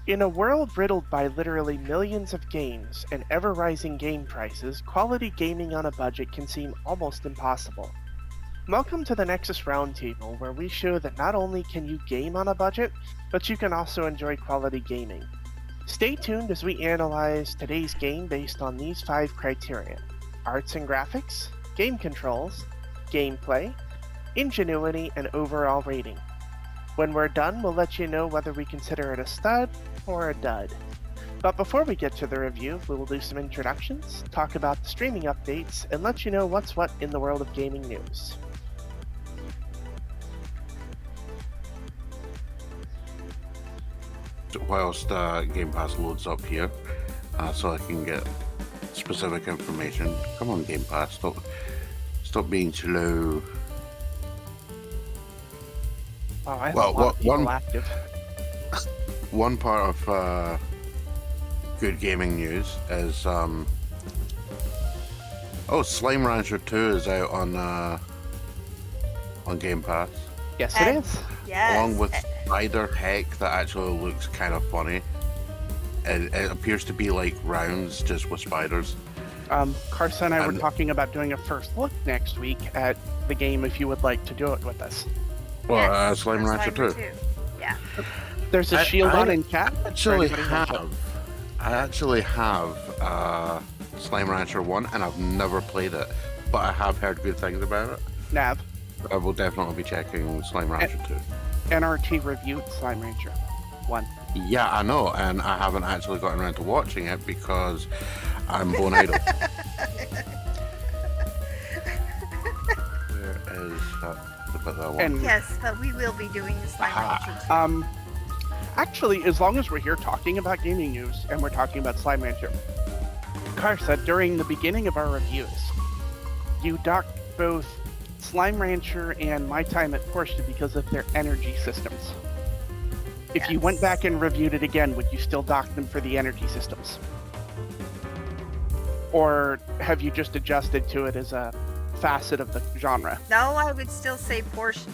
In a world riddled by literally millions of games and ever rising game prices, quality gaming on a budget can seem almost impossible. Welcome to the Nexus Roundtable, where we show that not only can you game on a budget, but you can also enjoy quality gaming. Stay tuned as we analyze today's game based on these 5 criteria: arts and graphics, game controls, gameplay, ingenuity, and overall rating. When we're done, we'll let you know whether we consider it a stud or a dud. But before we get to the review, we will do some introductions, talk about the streaming updates, and let you know what's what in the world of gaming news. Whilst Game Pass loads up here, so I can get specific information. Come on, Game Pass, stop being slow. Oh, I have a lot of people active. One part of good gaming news is Slime Rancher 2 is out on Game Pass. Yes, it is. Yes. Along with Spider Heck, that actually looks kind of funny. It appears to be like rounds, just with spiders. Carson and I were talking about doing a first look next week at the game if you would like to do it with us. Well, Yes, Slime Rancher 2. Yeah. There's a shield on in chat. I actually have Slime Rancher 1, and I've never played it, but I have heard good things about it. Nav. I will definitely be checking Slime Rancher 2. NRT reviewed Slime Rancher 1. Yeah, I know, and I haven't actually gotten around to watching it because I'm bone idle. Where is that one? And Yes, but we will be doing the Slime Rancher too. Actually, as long as we're here talking about gaming news and we're talking about Slime Rancher, Karsa, during the beginning of our reviews, you docked both Slime Rancher and My Time at Porsche because of their energy systems. If you went back and reviewed it again, would you still dock them for the energy systems? Or have you just adjusted to it as a facet of the genre? No, I would still say Porsche.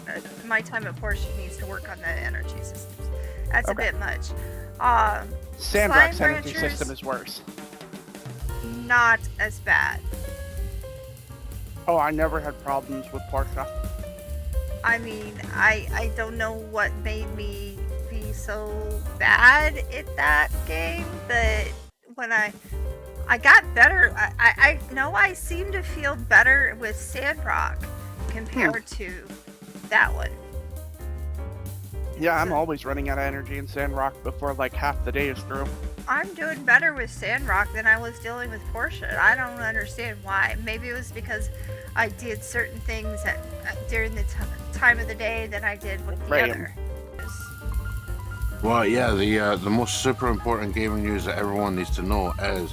My Time at Porsche needs to work on the energy systems. That's Okay. a bit much. Sandrock's Slime energy Rancher's system is worse. not as bad. Oh, I never had problems with Porsche. I mean, I don't know what made me be so bad at that game, but when I got better, I know I seem to feel better with Sandrock compared to that one. Yeah, I'm always running out of energy in Sandrock before like half the day is through. I'm doing better with Sandrock than I was dealing with Porsche. I don't understand why. Maybe it was because I did certain things during the time of the day than I did with the other. Well, yeah, the most super important gaming news that everyone needs to know is,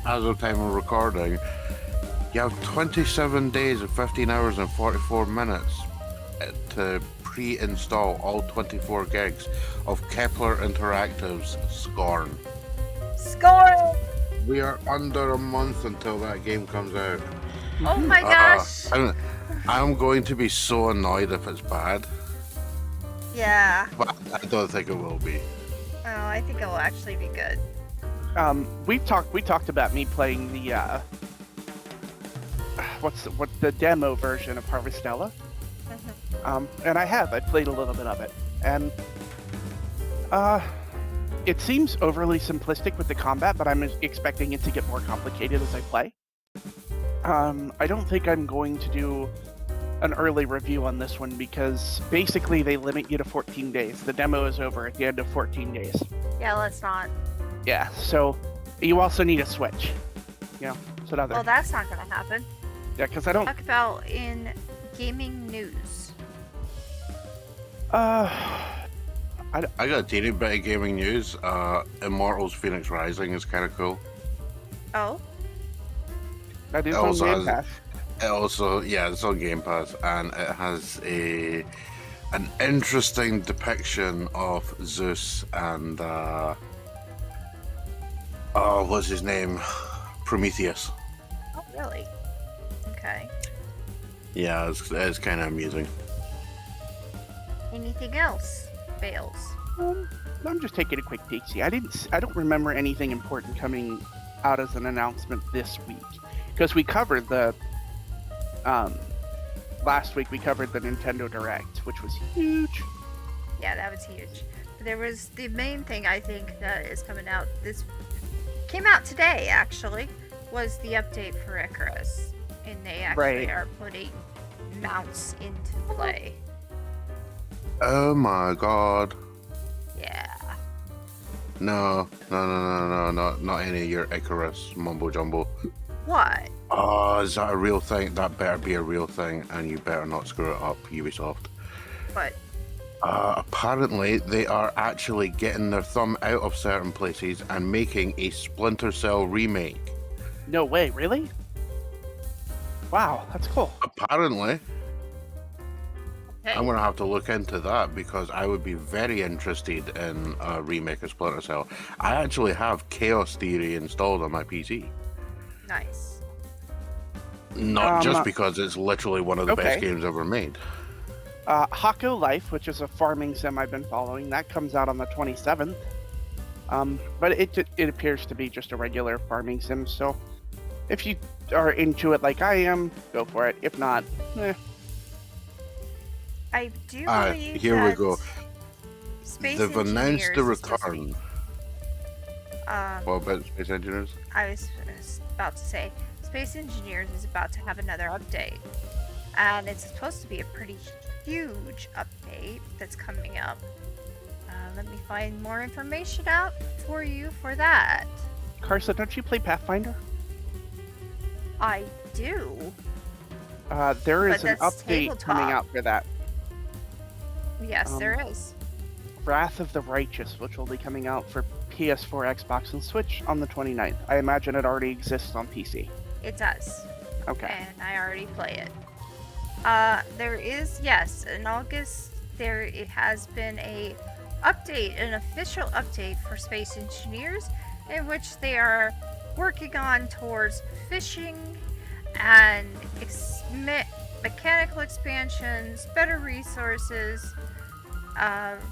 as of time of recording, you have 27 days and 15 hours and 44 minutes to pre-install all 24 gigs of Kepler Interactive's Scorn. Scorn! We are under a month until that game comes out. Oh my gosh! I'm going to be so annoyed if it's bad, Yeah. but I don't think it will be. Oh, I think it will actually be good. We talked about me playing the what's the demo version of Harvestella. And I played a little bit of it, and it seems overly simplistic with the combat, but I'm expecting it to get more complicated as I play. I don't think I'm going to do an early review on this one because basically they limit you to 14 days. The demo is over at the end of 14 days. Yeah, let's not. Yeah, so you also need a Switch. Yeah, it's another. Well, that's not going to happen. Yeah, because I don't. Talk about in gaming news. I got a teeny bit of gaming news. Immortals Phoenix Rising is kind of cool. Oh? That is It on also Game has- Pass. It also, yeah, it's on Game Pass, and it has an interesting depiction of Zeus and what's his name? Prometheus. Oh, really? Okay. Yeah, it's kind of amusing. Anything else? Fails. I'm just taking a quick peek. See, I don't remember anything important coming out as an announcement this week because we covered the last week. We covered the Nintendo Direct, which was huge. Yeah, that was huge. But there was the main thing I think that is coming out. This came out today, actually, was the update for Icarus, and they actually are putting mounts into play. Oh my god. Yeah. No, not any of your Icarus mumbo jumbo. What? Oh, is that a real thing? That better be a real thing, and you better not screw it up, Ubisoft. What? Apparently, they are actually getting their thumb out of certain places and making a Splinter Cell remake. No way, really? Wow, that's cool. Apparently. Hey. I'm going to have to look into that because I would be very interested in a remake of Splinter Cell. I actually have Chaos Theory installed on my PC. Nice. Not just because it's literally one of the best games ever made. Hako Life, which is a farming sim I've been following, that comes out on the 27th. But it appears to be just a regular farming sim, so if you are into it like I am, go for it. If not, I do believe here we go. They've announced the return. What about Space Engineers? I was about to say, Space Engineers is about to have another update. And it's supposed to be a pretty huge update that's coming up. Let me find more information out for you for that. Carsa, don't you play Pathfinder? I do. There is an update coming out for that. Yes, there is. Wrath of the Righteous, which will be coming out for PS4, Xbox, and Switch on the 29th. I imagine it already exists on PC. It does. Okay. And I already play it. There is, yes, in August, it has been an official update for Space Engineers, in which they are working on towards fishing and mechanical expansions, better resources,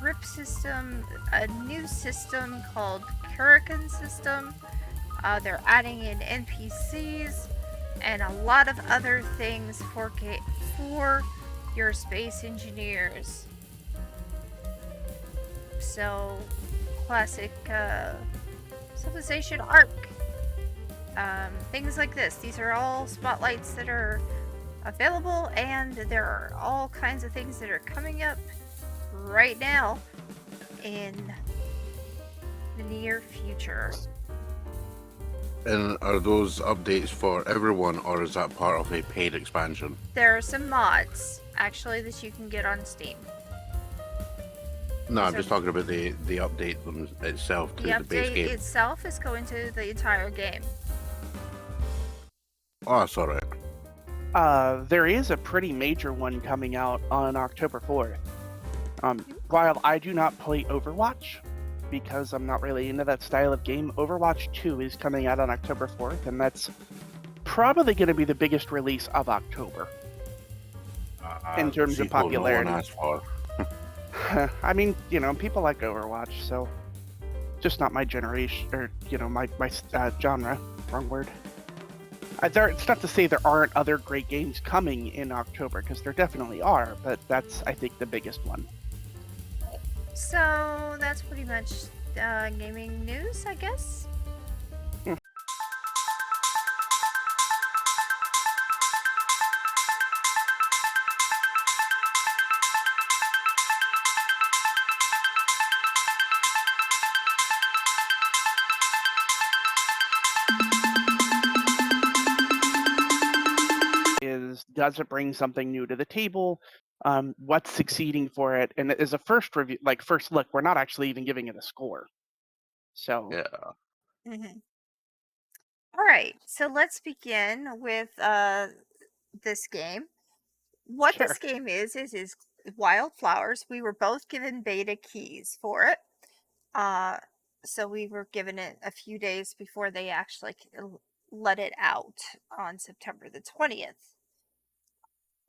RIP system, a new system called Hurricane system. They're adding in NPCs and a lot of other things for your Space Engineers. So, classic Civilization Arc. Things like this. These are all spotlights that are available, and there are all kinds of things that are coming up right now in the near future. And are those updates for everyone, or is that part of a paid expansion? There are some mods, actually, that you can get on Steam. No, I'm just talking about the update itself to the base game. The update itself is going to the entire game. Oh, that's alright. There is a pretty major one coming out on October 4th. While I do not play Overwatch, because I'm not really into that style of game, Overwatch 2 is coming out on October 4th, and that's probably going to be the biggest release of October in terms of popularity. No one asked for. I mean, people like Overwatch, so just not my generation, or my genre. Wrong word. It's not to say there aren't other great games coming in October, because there definitely are, but that's, I think, the biggest one. So that's pretty much gaming news, I guess. Does it bring something new to the table? What's succeeding for it? And as a first review, first look, we're not actually even giving it a score. So yeah. Mm-hmm. All right, so let's begin with this game. What this game is Wildflowers. We were both given beta keys for it. So we were given it a few days before they actually let it out on September the 20th.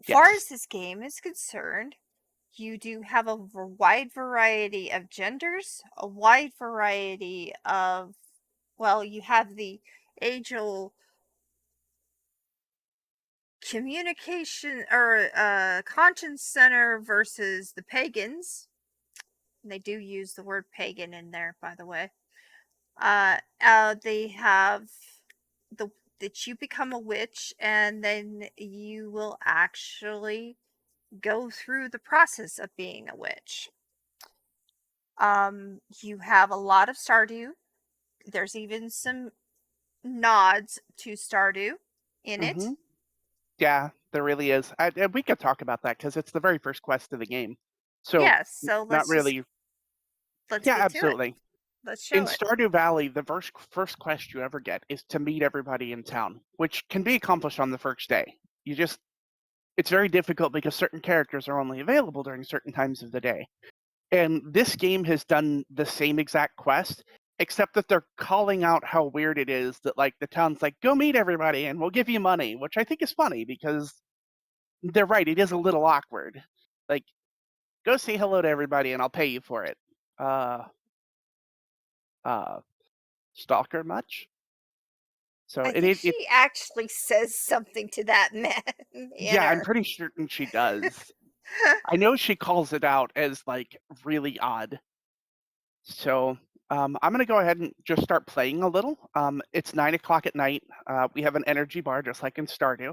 As far as this game is concerned, you do have a wide variety of genders, a wide variety of, well, you have the age-old communication or conscience center versus the pagans. And they do use the word pagan in there, by the way. They have the that you become a witch, and then you will actually go through the process of being a witch. You have a lot of Stardew. There's even some nods to Stardew in it. Mm-hmm. Yeah, there really is. And we could talk about that because it's the very first quest of the game. So, Yes, so not really. let's Yeah, get to it. absolutely. Let's In show it. Stardew Valley, the first quest you ever get is to meet everybody in town, which can be accomplished on the first day. It's very difficult because certain characters are only available during certain times of the day. And this game has done the same exact quest, except that they're calling out how weird it is that like the town's like, go meet everybody and we'll give you money, which I think is funny because they're right, it is a little awkward. Like, go say hello to everybody and I'll pay you for it. Uh uh Stalker much? So I think she actually says something to that yeah, I'm manner. pretty certain she does. I know she calls it out as like really odd. So I'm gonna go ahead and just start playing a little. It's 9 o'clock at night. We have an energy bar just like in Stardew.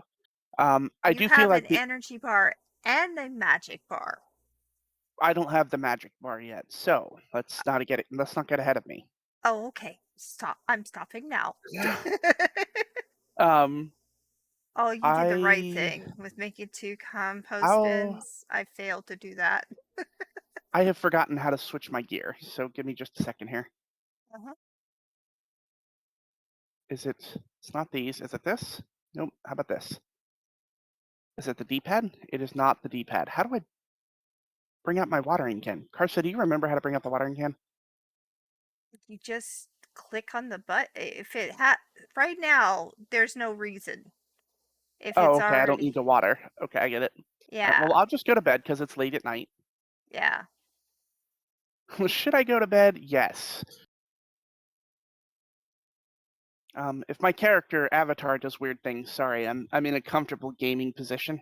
I You do feel have an like energy bar and a magic bar. I don't have the magic bar yet, so let's not get ahead of me. Oh, okay. Stop. I'm stopping now. Um, Oh, you did the right I thing with making 2 compost I'll bins. I failed to do that. I have forgotten how to switch my gear, so give me just a second here. Uh-huh. It's not these, is it this? Nope, how about this? Is it the D-pad? It is not the D-pad. How do I bring out my watering can? Karsa, do you remember how to bring out the watering can? You just click on the button. If it right now, there's no reason. If Oh, it's okay, I don't need already, to water. Okay, I get it. Well, yeah, I'll just go to bed because it's late at night. yeah. Should I go to bed? Yes. If my character avatar does weird things, sorry, I'm in a comfortable gaming position.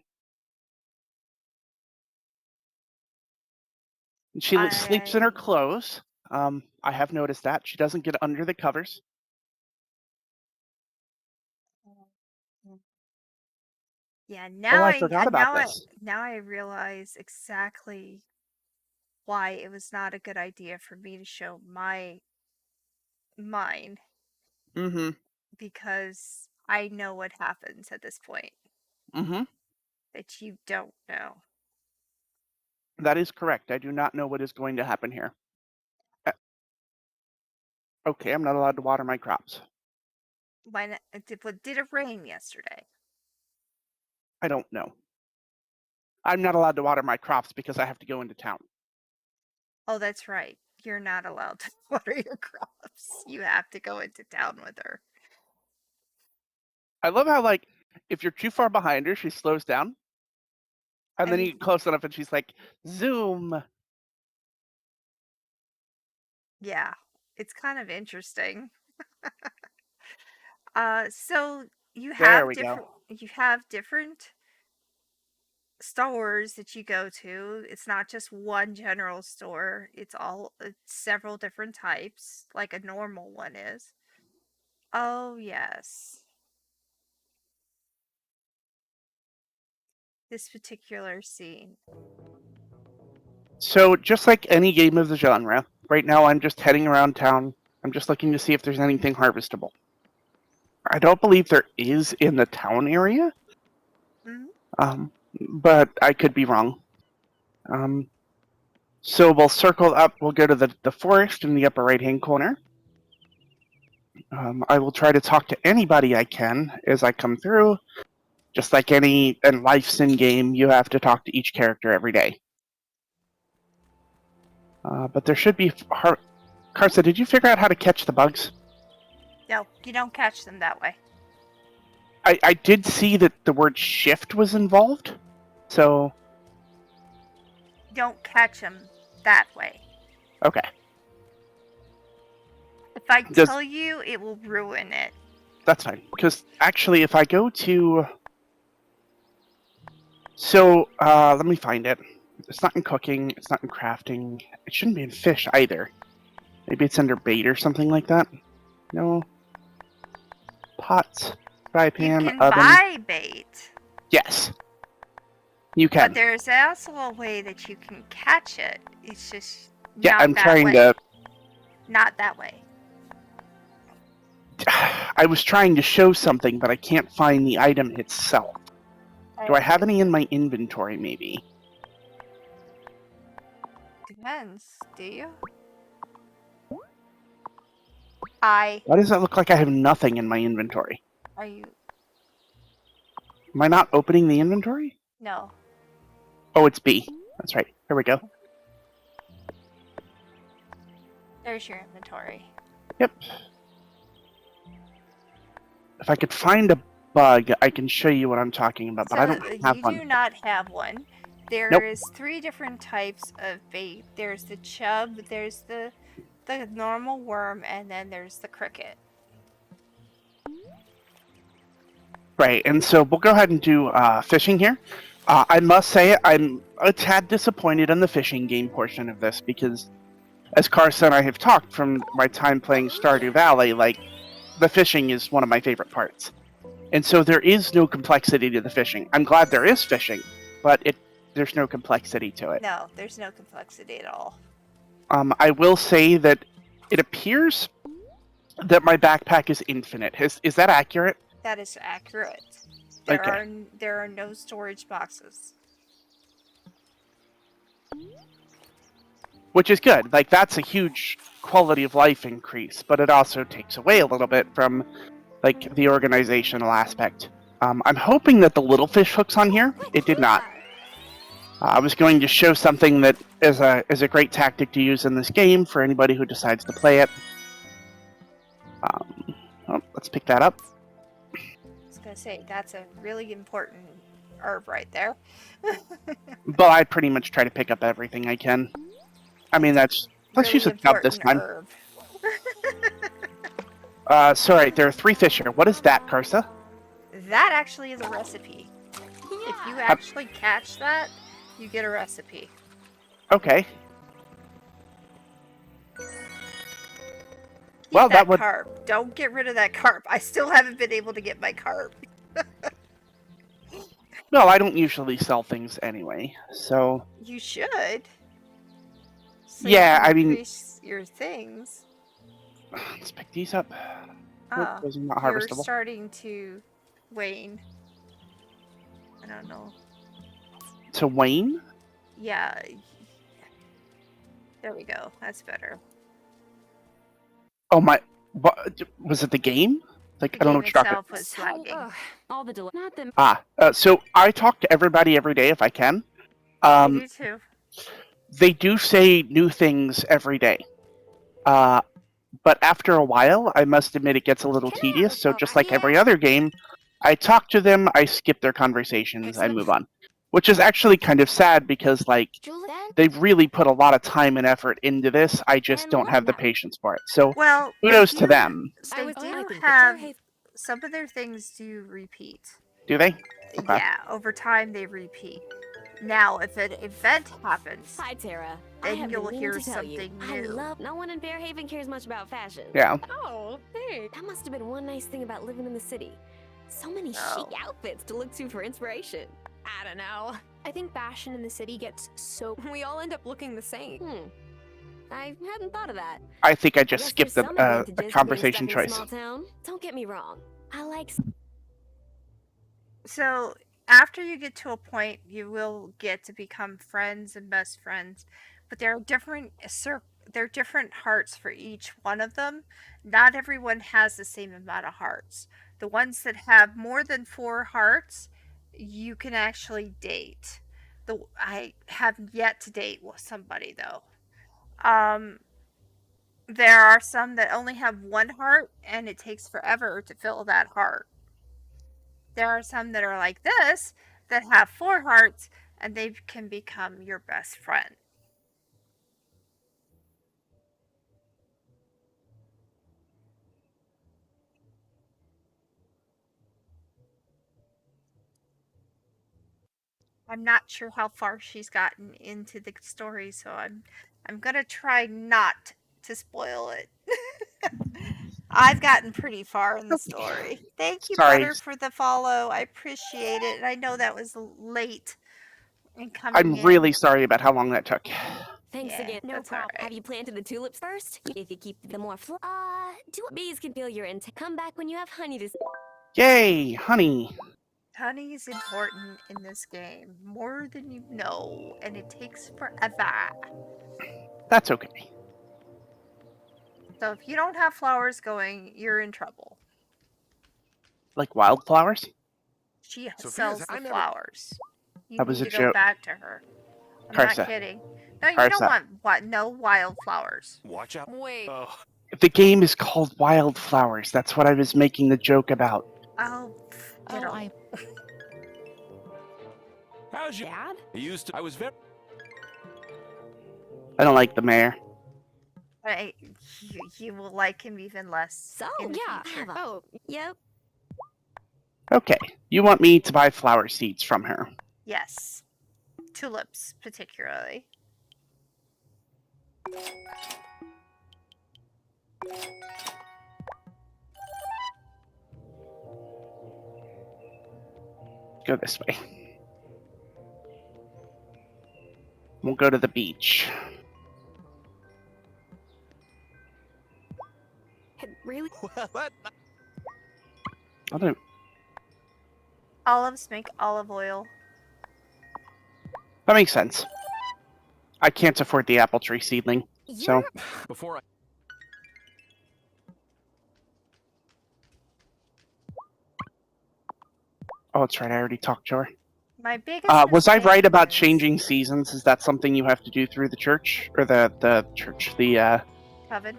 She sleeps in her I, clothes. I have noticed that she doesn't get under the covers. yeah. Oh, I forgot about this. Now I realize exactly why it was not a good idea for me to show my mine, Mm-hmm. because I know what happens at this point Mm-hmm. that you don't know. That is correct. I do not know what is going to happen here. Uh, Okay, I'm not allowed to water my crops. When did it rain yesterday? I don't know. I'm not allowed to water my crops because I have to go into town. Oh, that's right. You're not allowed to water your crops. You have to go into town with her. I love how like if you're too far behind her, she slows down, and I then mean, you get close enough, and she's like, "Zoom." yeah, it's kind of interesting. So There we go. you have different stores that you go to. It's not just one general store. It's several different types, like a normal one is. Oh, yes. This particular scene. So just like any game of the genre, right now I'm just heading around town. I'm just looking to see if there's anything harvestable. I don't believe there is in the town area, Mhm. um, but I could be wrong. Um, so we'll circle up. We'll go to the forest in the upper right-hand corner. I will try to talk to anybody I can as I come through. Just like any and life's in game, you have to talk to each character every day. But there should be. Karsa, did you figure out how to catch the bugs? No, you don't catch them that way. I did see that the word shift was involved. So don't catch them that way. Okay. If I Does- tell you, it will ruin it. That's fine. Because actually, if I go to... So, let me find it. It's not in cooking. It's not in crafting. It shouldn't be in fish either. Maybe it's under bait or something like that. No. Pot, fry You pan, can oven. buy bait, Yes. You but can. there's also a way that you can catch it. It's just Yeah, not I'm that trying way. to... Not that way. I was trying to show something, but I can't find the item itself. Do I have any in my inventory, maybe? Depends. Do you? Why does it look like I have nothing in my inventory? Are you? Am I not opening the inventory? No. Oh, it's B. That's right. Here we go. There's your inventory. Yep. If I could find a bug, I can show you what I'm talking about, but I don't have you one. do not have one. There Nope. is 3 different types of bait. There's the chub, there's the normal worm, and then there's the cricket. Right, and so we'll go ahead and do fishing here. I must say I'm a tad disappointed in the fishing game portion of this because, as Carson and I have talked from my time playing Stardew Valley, like, the fishing is one of my favorite parts. And so there is no complexity to the fishing. I'm glad there is fishing, but there's no complexity to it. No, there's no complexity at all. I will say that it appears that my backpack is infinite. Is that accurate? That is accurate. Okay. There are no storage boxes. Which is good. Like, that's a huge quality of life increase, but it also takes away a little bit from, like, the organizational aspect. I'm hoping that the little fish hook's on here. It did not. I was going to show something that is a great tactic to use in this game for anybody who decides to play it. Let's pick that up. I was gonna say, that's a really important herb right there. But I pretty much try to pick up everything I can. I mean, let's Really use a tub this important time. herb. Sorry, there are 3 fish here. What is that, Karsa? That actually is a recipe. If you actually catch that, you get a recipe. Okay. Keep Well, that would- carp. Don't get rid of that carp. I still haven't been able to get my carp. Well, I don't usually sell things anyway, so... You should. So Yeah, you can I mean- increase your things. Let's pick these up. Nope, Oh, those are not you're harvestable. starting to wane. I don't know. To Wayne? Yeah. There we go. That's better. Oh my... What, was it the game? Like, I don't know what you're talking about. Was lagging. All the delay. Not them. So I talk to everybody every day if I can. I do too. They do say new things every day. But after a while, I must admit it gets a little tedious, so just like every other game, I talk to them, I skip their conversations, I move on. Which is actually kind of sad because, like, they've really put a lot of time and effort into this, I just don't have the patience for it. So, Well, kudos to them. They do have some of their things do repeat. Do they? Okay. Yeah, over time they repeat. Now, if an event happens, Hi, Tara. then you'll hear something I new. love. No one in Bearhaven cares much about fashion. Yeah. Oh, hey. That must have been one nice thing about living in the city. So many Oh. chic outfits to look to for inspiration. I don't know. I think fashion in the city gets so we all end up looking the same. I hadn't thought of that. I think I just Guess skipped there's the some advantages to being conversation stuck in a choice. small town. Don't get me wrong. I like. So, after you get to a point, you will get to become friends and best friends. But there are different hearts for each one of them. Not everyone has the same amount of hearts. The ones that have more than 4 hearts, you can actually date. I have yet to date with somebody though. There are some that only have 1 heart, and it takes forever to fill that heart. There are some that are like this that have 4 hearts, and they can become your best friend. I'm not sure how far she's gotten into the story, so I'm gonna try not to spoil it. I've gotten pretty far in the story. Thank you, Sorry, Butter, for the follow. I appreciate it, and I know that was late in coming I'm in. really sorry about how long that took. Thanks Yeah, again. No that's problem. alright. Have you planted the tulips first? If you keep the more bees can feel your intent. Come back when you have honey to. Yay, honey. Honey is important in this game, more than you know, and it takes forever. That's okay. So if you don't have flowers going, you're in trouble. Like wildflowers? She Sophia's- sells the I never- flowers. You That was need a to go joke. back to her. I'm Karsa. not kidding. No, you don't Karsa. want what? No wildflowers. Watch out. Wait. Oh. The game is called Wildflowers. That's what I was making the joke about. Oh, diddle. How's your Dad? I was very I don't like the mayor. You will like him even less. So in the yeah, future. Oh, yep. Okay, you want me to buy flower seeds from her. Yes. Tulips, particularly. Go this way. We'll go to the beach. Really? well. I don't. Olives make olive oil. That makes sense. I can't afford the apple tree seedling, so You're Before I oh, that's right. I already talked to her. My biggest Was I mistake right about is- changing seasons? Is that something you have to do through the church or the church? The Coven?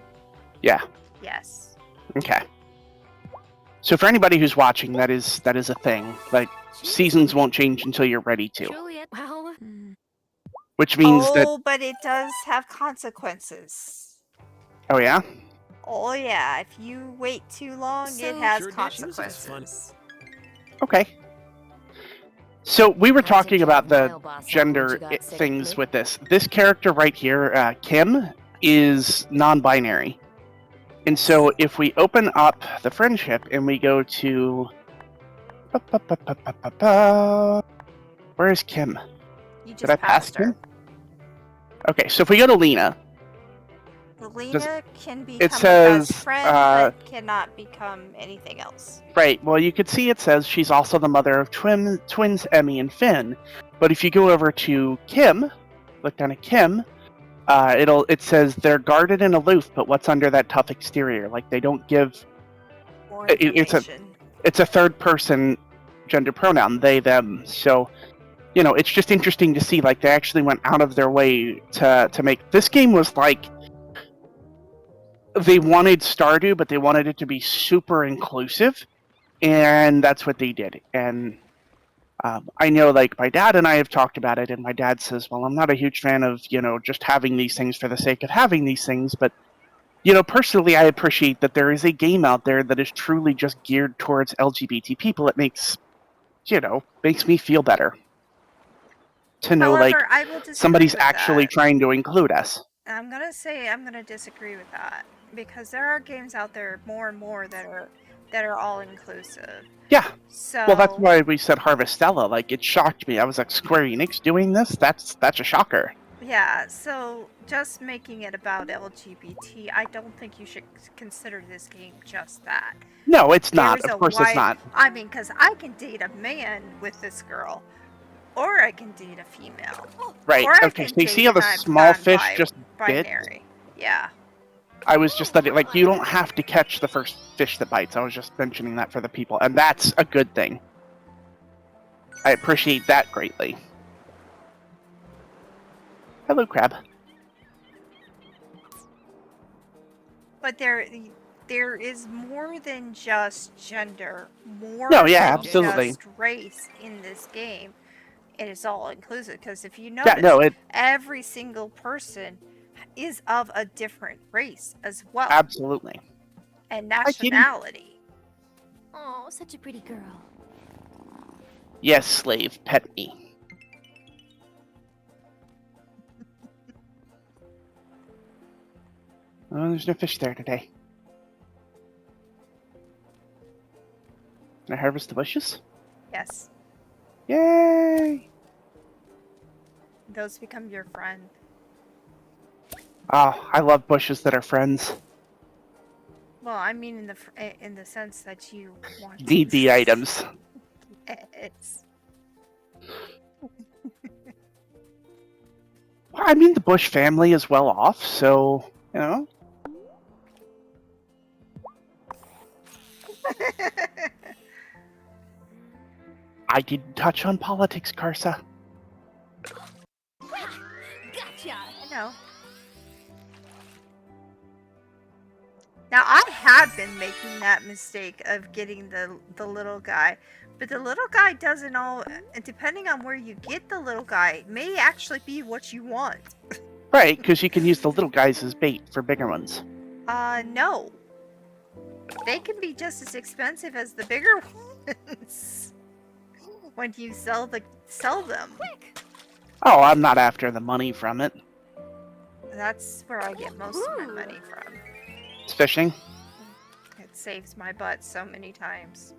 yeah. Yes. Okay. So for anybody who's watching, that is a thing. Like seasons won't change until you're ready to, Juliet. Well, which means that Oh, but it does have consequences. oh yeah. Oh yeah, if you wait too long, So- it has Sure did. She was just consequences. Okay. So we were How's talking your about the royal boss when gender you got sick of things me? with this. This character right here, Kim, is non-binary. And so if we open up the friendship and we go to... Where is Kim? You just Did I pass passed her. Kim? Okay, so if we go to Lena, Lena can become a says, best friend, but cannot become anything else. right, well you can see it says she's also the mother of twins Emmy and Finn. But if you go over to Kim, look down at Kim, it says they're guarded and aloof, but what's under that tough exterior? Like they don't give. More It's a- information. It's a third person gender pronoun, they them. So, you know, it's just interesting to see. Like they actually went out of their way to make this game was like they wanted Stardew, but they wanted it to be super inclusive, and that's what they did. And I know, like, my dad and I have talked about it, and my dad says, well, I'm not a huge fan of, you know, just having these things for the sake of having these things, but, you know, personally, I appreciate that there is a game out there that is truly just geared towards LGBT people. It makes, you know, makes me feel better to know, However, like, I will disagree somebody's with actually that. trying to include us. I'm gonna disagree with that because there are games out there more and more that are all inclusive. Yeah. So Well, that's why we said Harvestella. Like, it shocked me. I was like, Square Enix doing this? That's a shocker. yeah, so just making it about LGBT, I don't think you should consider this game just that. No, it's not. There's Of a course, it's wide- not. I mean, because I can date a man with this girl, or I can date a female. Right. Or I Okay. can So you see date how the non- small fish non-bi- just bit? binary. Yeah. I was just that like you don't have to catch the first fish that bites. I was just mentioning that for the people, and that's a good thing. I appreciate that greatly. Hello, crab. But there is more than just gender, more No, yeah, than absolutely. just race in this game. it is all inclusive. Because if you Yeah, notice, no, it every single person is of a different race as well, absolutely. and Hi, kitty. nationality. Oh, such a pretty girl. Yes, slave, pet me. Oh, there's no fish there today. Can I harvest the bushes? Yes, Yay! those become your friend. Oh, I love bushes that are friends. Well, I mean in the sense that you want Need the items. It's Well, I mean, the Bush family is well off, so, you know. I didn't touch on politics, Karsa. Gotcha. I know. Now I have been making that mistake of getting the little guy, but the little guy doesn't all. Depending on where you get the little guy, may actually be what you want. Right, because you can use the little guys as bait for bigger ones. No. They can be just as expensive as the bigger ones when you sell them. Quick. Oh, I'm not after the money from it. That's where I get most of my money from. It's fishing. It saves my butt so many times.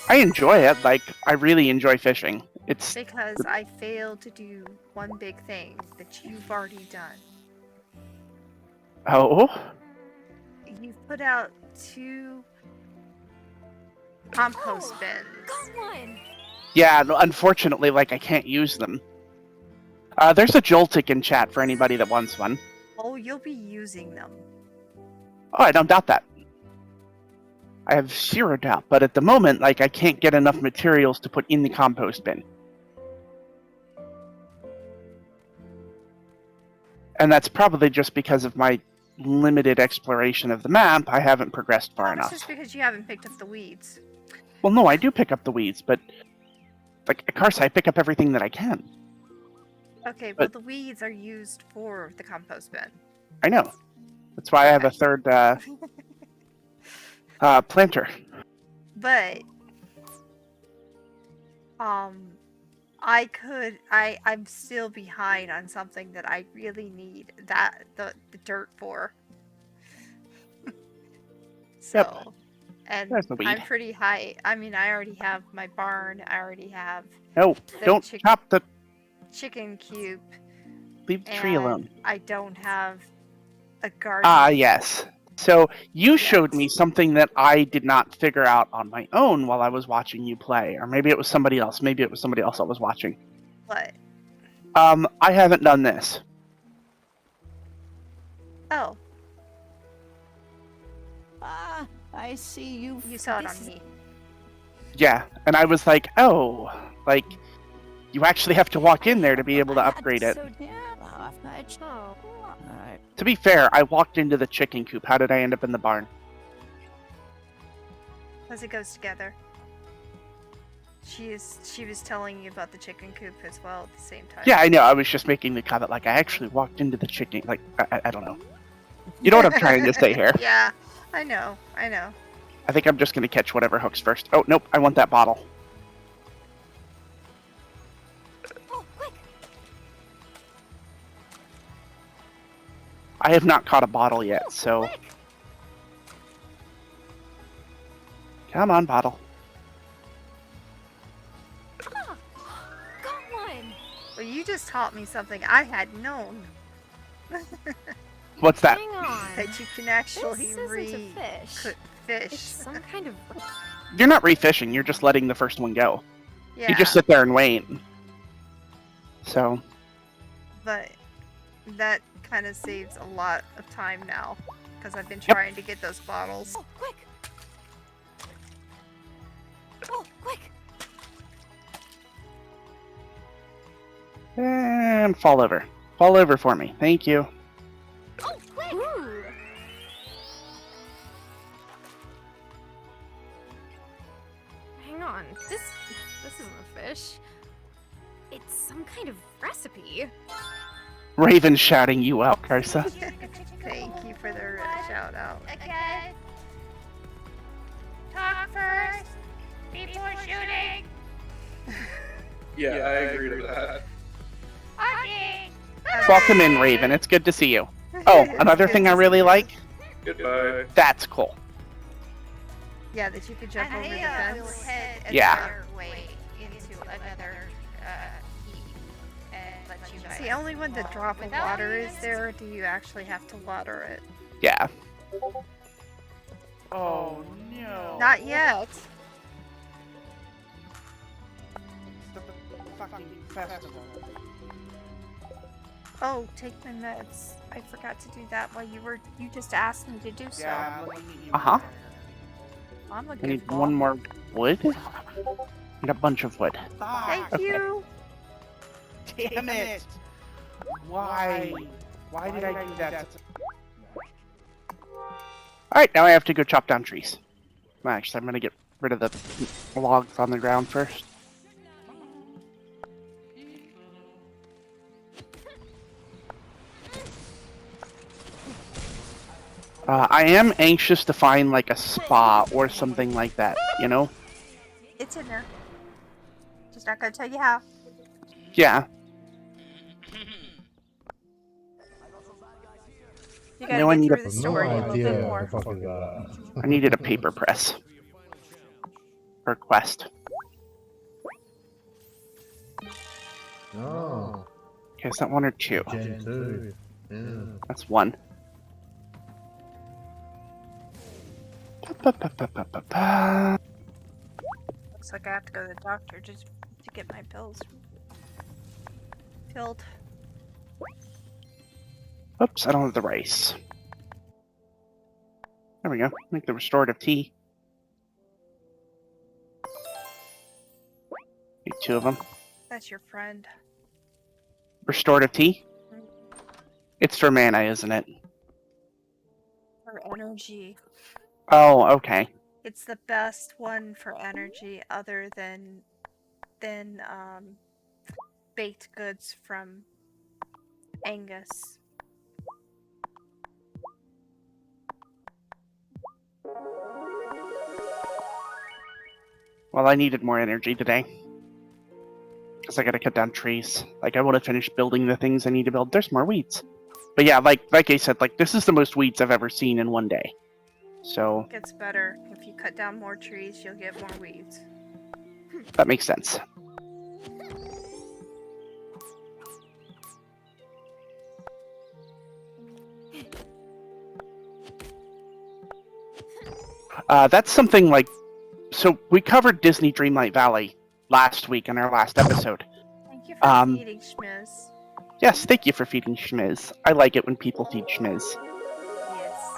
I enjoy it. Like, I really enjoy fishing. It's Because I failed to do one big thing that you've already done. oh, You've put out 2 compost bins. Got one. yeah. No, unfortunately, like I can't use them. There's a Joltik in chat for anybody that wants one. Oh, you'll be using them. Oh, I don't doubt that. I have zero doubt. But at the moment, like, I can't get enough materials to put in the compost bin. And that's probably just because of my limited exploration of the map. I haven't progressed far It's enough. just because you haven't picked up the weeds. Well, no, I do pick up the weeds, but like of course I pick up everything that I can. Okay, well But- the weeds are used for the compost bin. I know. That's why I have a third planter. But I'm still behind on something that I really need the dirt for. So, and There's the weed. I'm pretty high. I mean, I already have my barn. I already have No, the don't chop the. chicken coop. Leave the tree alone. And I don't have a garden. Ah, yes. So you showed me something that I did not figure out on my own while I was watching you play, or maybe it was somebody else. Maybe it was somebody else I was watching. What? I haven't done this. Oh, I see you. you saw it on me. Yeah, and I was like, oh, like you actually have to walk in there to be able to upgrade it. So yeah. Oh. Alright. To be fair, I walked into the chicken coop. How did I end up in the barn? As it goes together. She was telling you about the chicken coop as well at the same time. Yeah, I know. I was just making the comment, like, I actually walked into the chicken. Like, I don't know. You know what I'm trying to say here. Yeah, I know. I think I'm just going to catch whatever hooks first. Oh, nope. I want that bottle. Oh, quick. I have not caught a bottle yet, so... Quick. Come on, bottle. Ah, got one. Well, you just taught me something I had known. What's that? Hang on. That you can actually This isn't a fish. cook It's fish. some kind of. You're not refishing. You're just letting the first one go. Yeah, You just sit there and wait. So... but that kind of saves a lot of time now because I've been Yep. trying to get those bottles. Oh, quick. Oh, quick. And fall over. Fall over for me. Thank you. Oh, quick. Ooh. Hang on. This isn't a fish. It's some kind of recipe. Raven shouting you out, Karsa. Thank you for the shout out. Again. Talk first before shooting. Yeah, I agree to that. Okay. Welcome in, Raven. It's good to see you. Oh, another It's thing good I to really see you. like? Goodbye. That's cool. Yeah, that you could jump over the Will fence. head Yeah. another way into another heat and let you guys. See, only when the drop of Without water even- is there do you actually have to water it. Yeah. Oh no. Not yet. The fucking festival. Oh, take my meds. I forgot to do that while you just asked me to do so. Yeah, I'm looking at you. Uh-huh. I'm a I good need ball. one more wood. Need a bunch of wood. Thank you. Damn it! Why? Why did I do that? Alright, now I have to go chop down trees. Well, actually, I'm gonna get rid of the logs on the ground first. I am anxious to find like a spa or something like that, you know? It's in there. Just not gonna tell you how. Yeah. You gotta No, I get need through a- the story a little bit more. I needed a paper press. For quest. Oh, Okay, is that one or two? Gen 2. Yeah. That's one. Ba-ba-ba-ba-ba-ba. Looks like I have to go to the doctor just to get my pills filled. Oops, I don't have the rice. There we go. Make the restorative tea. Need two of them. That's your friend. Restorative tea? It's for mana, isn't it? For energy. Oh, okay. It's the best one for energy other than baked goods from Angus. Well, I needed more energy today. Because I gotta cut down trees. Like, I want to finish building the things I need to build. There's more weeds. But yeah, like I said, like, this is the most weeds I've ever seen in one day. So, It gets better. If you cut down more trees, you'll get more weeds. that makes sense. That's something like... So, we covered Disney Dreamlight Valley last week in our last episode. Thank you for feeding Schmiz. Yes, thank you for feeding Schmiz. I like it when people feed Schmiz. Yes.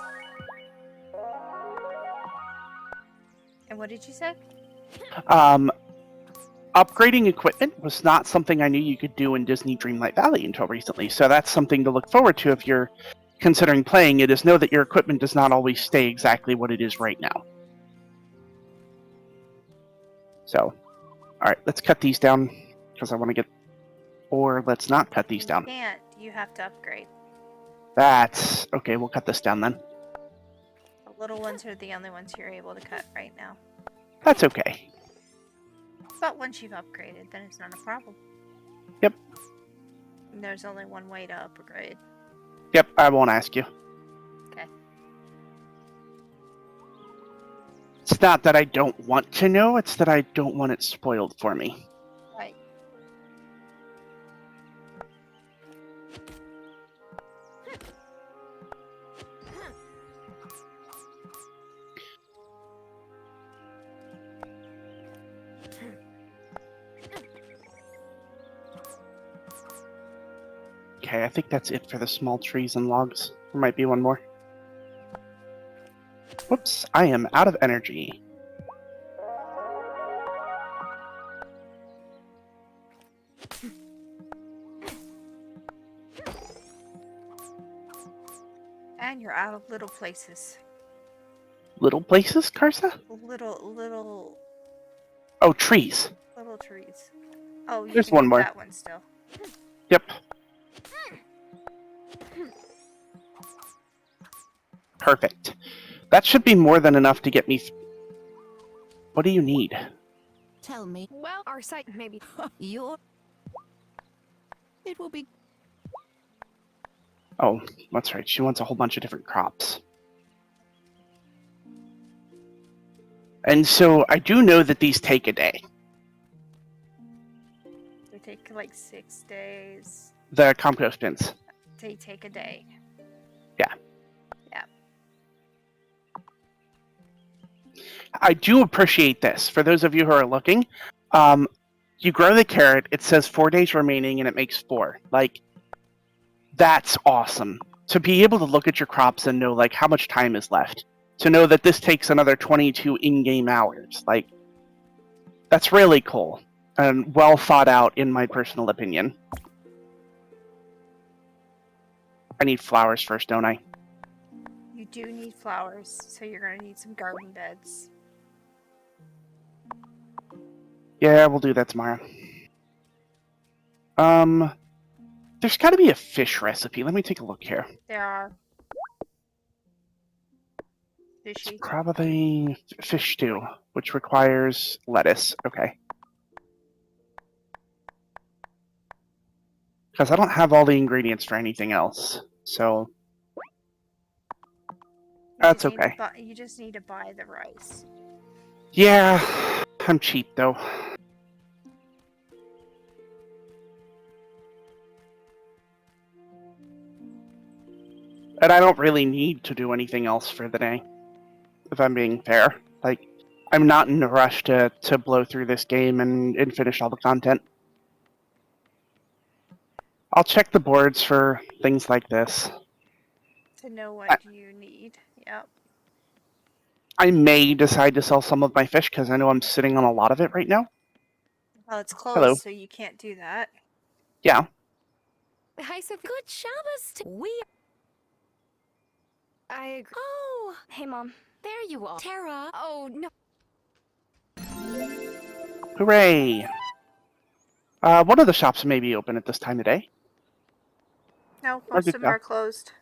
And what did you say? Upgrading equipment was not something I knew you could do in Disney Dreamlight Valley until recently, so that's something to look forward to if you're considering playing it, is know that your equipment does not always stay exactly what it is right now. So, alright, let's cut these down, because I want to get... Or let's not cut these down. You can't. You have to upgrade. That's... Okay, we'll cut this down then. The little ones are the only ones you're able to cut right now. That's okay. But once you've upgraded, then it's not a problem. Yep. And there's only one way to upgrade. Yep, I won't ask you. Okay. It's not that I don't want to know, it's that I don't want it spoiled for me. Right. Okay, I think that's it for the small trees and logs. There might be one more. Whoops, I am out of energy. And you're out of little places. Little places, Karsa? Little Oh, trees. trees. Oh, you There's can one get more. that one still. Yep. Perfect. That should be more than enough to get me. What do you need? Tell me. Well, our site maybe. Your. It will be. Oh, that's right. She wants a whole bunch of different crops. And so I do know that these take a day. They take like 6 days. The compost bins. They take a day. Yeah. Yeah. I do appreciate this. For those of you who are looking, you grow the carrot, it says 4 days remaining, and it makes 4. Like, that's awesome. To be able to look at your crops and know, like, how much time is left. To know that this takes another 22 in-game hours. Like, that's really cool. And well thought out, in my personal opinion. I need flowers first, don't I? You do need flowers, so you're gonna need some garden beds. Yeah, we'll do that tomorrow. There's gotta be a fish recipe. Let me take a look here. There are. It's Fishy. probably fish stew, which requires lettuce. Okay. Because I don't have all the ingredients for anything else, so that's okay. You just need to buy the rice. Yeah, I'm cheap though. And I don't really need to do anything else for the day, if I'm being fair. Like, I'm not in a rush to blow through this game and finish all the content. I'll check the boards for things like this. To know what you need. Yep. I may decide to sell some of my fish because I know I'm sitting on a lot of it right now. Well, it's closed, Hello. so you can't do that. Yeah. Hi, Sophie. Good Shabbos. I agree. Oh, hey, Mom. There you are. Tara. Oh, no. Hooray! One of the shops may be open at this time of day. No, Or most did of them ya? are closed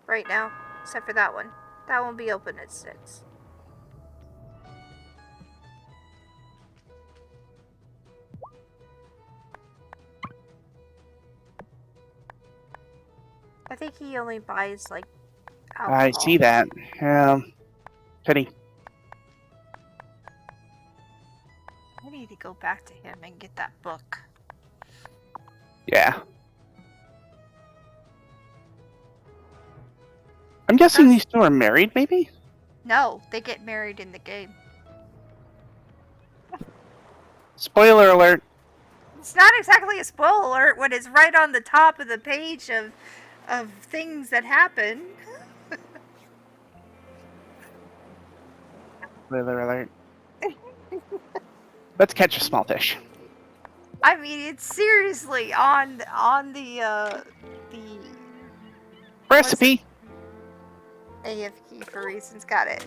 right now, except for that one. That won't be open at 6. I think he only buys, like, alcohol. I see that. Pity. I need to go back to him and get that book. Yeah. I'm guessing these two are married, maybe? No, they get married in the game. Spoiler alert. It's not exactly a spoiler alert when it's right on the top of the page of things that happen. Spoiler alert. Let's catch a small fish. I mean, it's seriously on the Recipe! AF key for reasons. Got it.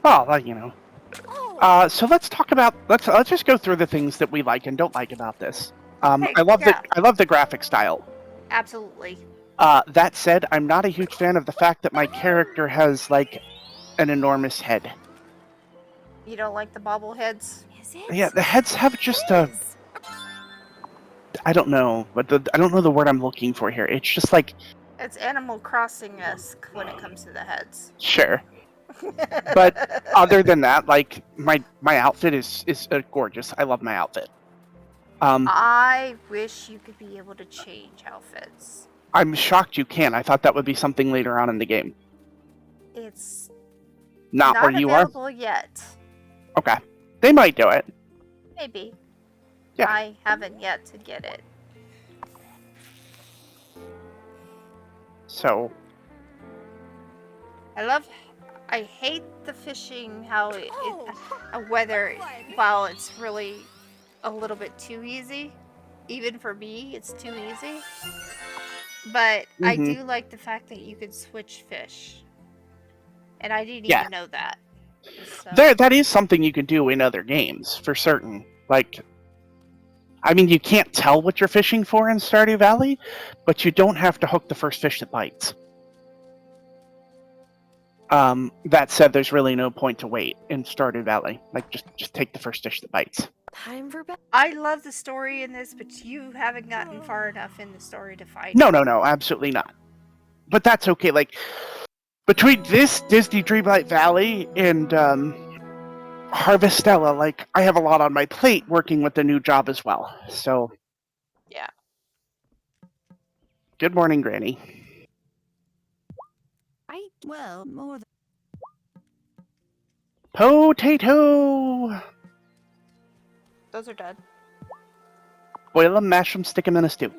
Well, you know. So let's talk about let's just go through the things that we like and don't like about this. Hey, I love yeah. I love the graphic style. Absolutely. That said, I'm not a huge fan of the fact that my character has like an enormous head. You don't like the bobbleheads? Is it? Yeah, the heads have just a I don't know, but I don't know the word I'm looking for here. It's just like It's Animal Crossing-esque when it comes to the heads. sure. But other than that, like my outfit is gorgeous. I love my outfit. I wish you could be able to change outfits. I'm shocked you can. I thought that would be something later on in the game. It's Not where you are? available yet. Okay. They might do it. Maybe. Yeah. I haven't yet to get it. So I hate the fishing, how whether while it's really a little bit too easy, even for me, it's too easy. But I do like the fact that you can switch fish, and I didn't even know that. So. that is something you can do in other games for certain. Like I mean, you can't tell what you're fishing for in Stardew Valley, but you don't have to hook the first fish that bites. That said, there's really no point to wait in Stardew Valley. Like, just take the first fish that bites. Time for bed. I love the story in this, but you haven't gotten far enough in the story to find No, it. no, absolutely not. But that's okay. Like, between this Disney Dreamlight Valley and Harvestella, like, I have a lot on my plate working with the new job as well. So, Yeah. good morning, Granny. Well, more than Potato! Those are done. Boil them, mash them, stick them in a stew.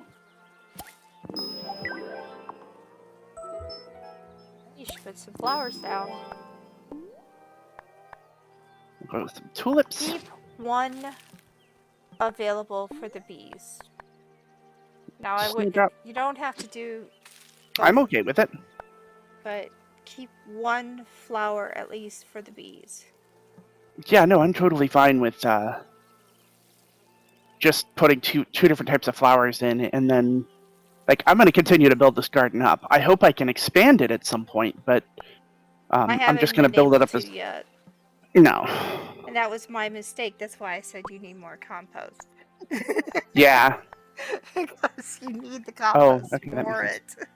You should put some flowers down. Go with some tulips. Keep one available for the bees. Now I would. You don't have to do. Both, I'm okay with it. but keep one flower at least for the bees. Yeah, no, I'm totally fine with just putting two different types of flowers in, and then, like, I'm going to continue to build this garden up. I hope I can expand it at some point, but I'm just going to build it up as yet. no. And that was my mistake. That's why I said you need more compost. Yeah. Because you need the compost okay, that for makes it. sense.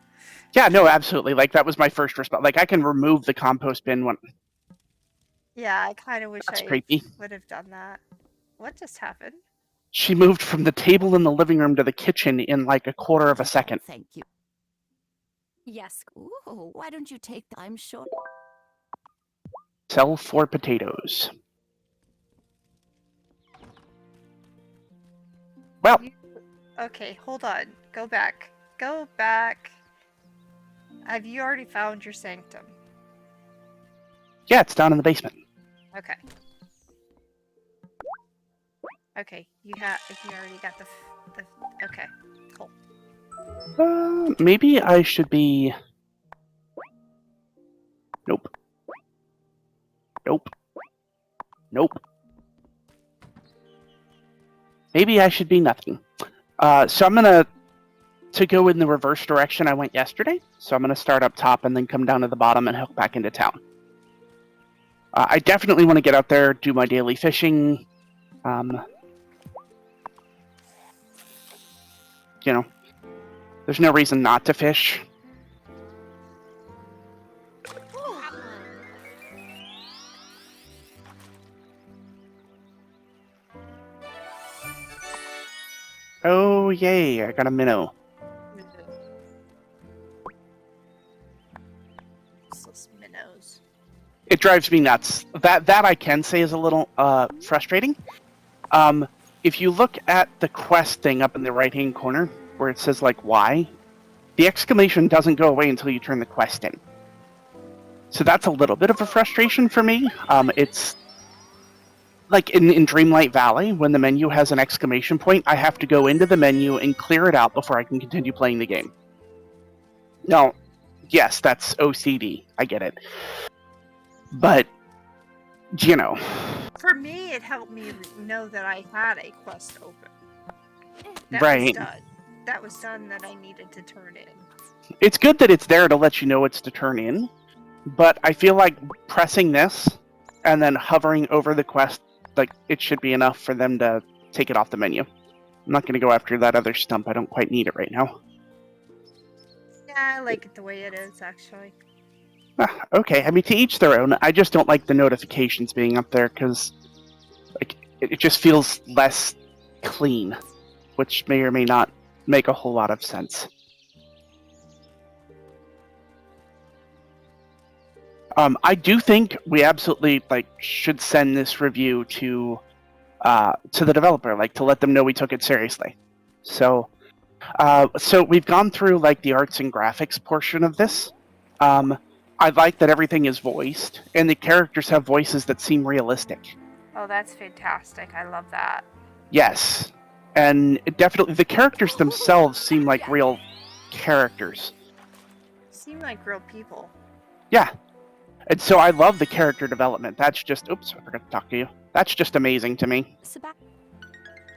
Yeah, no, absolutely. Like, that was my first response. Like, I can remove the compost bin when. Yeah, I kind of wish That's I creepy. would have done that. What just happened? She moved from the table in the living room to the kitchen in like a quarter of a second. Thank you. Yes. Ooh, why don't you take the I'm sure. Sell 4 potatoes. Well, Okay, hold on. Go back. Go back. Have you already found your sanctum? yeah, it's down in the basement. Okay. Okay, you already got the okay, cool. Maybe I should be. Nope. Nope. Nope. Maybe I should be nothing. So I'm gonna go in the reverse direction I went yesterday. So I'm gonna start up top and then come down to the bottom and hook back into town. I definitely want to get out there, do my daily fishing. You know, there's no reason not to fish. Oh, yay, I got a minnow. Useless minnows. It drives me nuts. That I can say is a little frustrating. If you look at the quest thing up in the right-hand corner, where it says, like, why, the exclamation doesn't go away until you turn the quest in. So that's a little bit of a frustration for me. It's like in Dreamlight Valley, when the menu has an exclamation point, I have to go into the menu and clear it out before I can continue playing the game. Now, yes, that's OCD. I get it. But, you know. For me, it helped me know that I had a quest open. That Right. was done. That was done that I needed to turn in. It's good that it's there to let you know it's to turn in, but I feel like pressing this and then hovering over the quest, like, it should be enough for them to take it off the menu. I'm not going to go after that other stump. I don't quite need it right now. Yeah, I like it the way it is, actually. Okay, I mean, to each their own. I just don't like the notifications being up there because, like, it just feels less clean, which may or may not make a whole lot of sense. I do think we absolutely should send this review to the developer, to let them know we took it seriously. So we've gone through the arts and graphics portion of this. I like that everything is voiced, and the characters have voices that seem realistic. Oh, that's fantastic. I love that. Yes, and definitely the characters themselves seem like real characters. Seem like real people. Yeah. And so I love the character development. That's just... Oops, I forgot to talk to you. That's just amazing to me.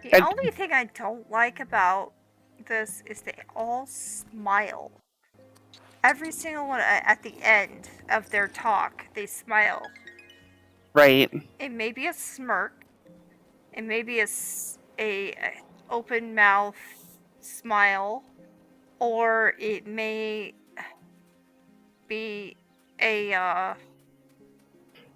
The And- only thing I don't like about this is they all smile. Every single one at the end of their talk, they smile. Right. It may be a smirk. It may be a open mouth smile, or it may be a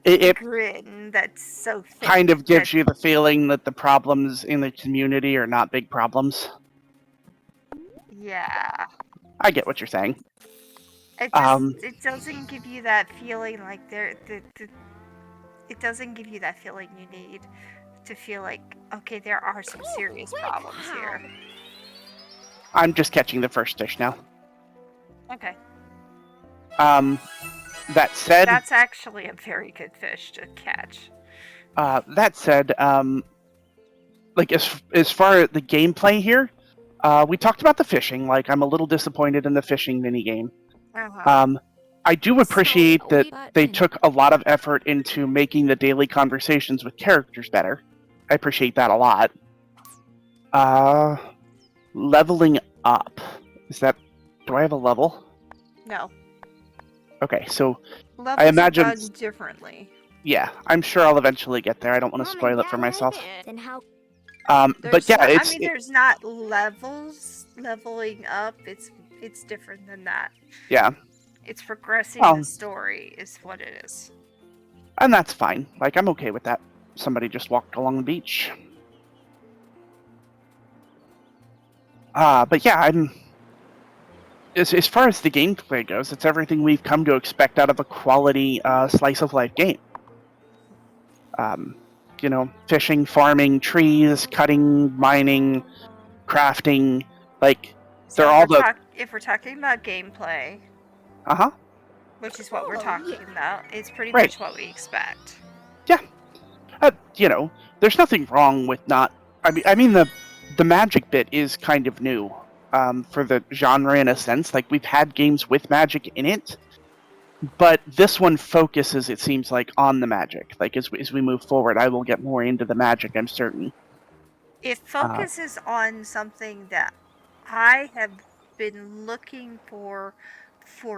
It grin that's so thick. kind of gives you the feeling that the problems in the community are not big problems. Yeah. I get what you're saying. It just it doesn't give you that feeling like it doesn't give you that feeling you need to feel like, okay, there are some serious problems here. I'm just catching the first fish now. Okay. That said, That's actually a very good fish to catch. that said, like as far as the gameplay here, we talked about the fishing. Like, I'm a little disappointed in the fishing minigame. I do appreciate that they took a lot of effort into making the daily conversations with characters better. I appreciate that a lot. Leveling up. Do I have a level? No. Okay, so Levels I imagine. are done differently. Yeah, I'm sure I'll eventually get there. I don't want to spoil it for myself. Then how? But yeah, there's not levels leveling up. It's different than that. Yeah. It's progressing the story is what it is. And that's fine. Like, I'm okay with that. Somebody just walked along the beach. But yeah, as far as the gameplay goes, it's everything we've come to expect out of a quality slice of life game. You know, fishing, farming, trees, cutting, mining, crafting, like, So they're all if we're talking about gameplay, which is what we're talking about, it's pretty much what we expect. Yeah. You know, there's nothing wrong with not. I mean the magic bit is kind of new for the genre in a sense. Like, we've had games with magic in it, but this one focuses, it seems like, on the magic. Like, as we move forward, I will get more into the magic, I'm certain. It focuses on something that I have been looking for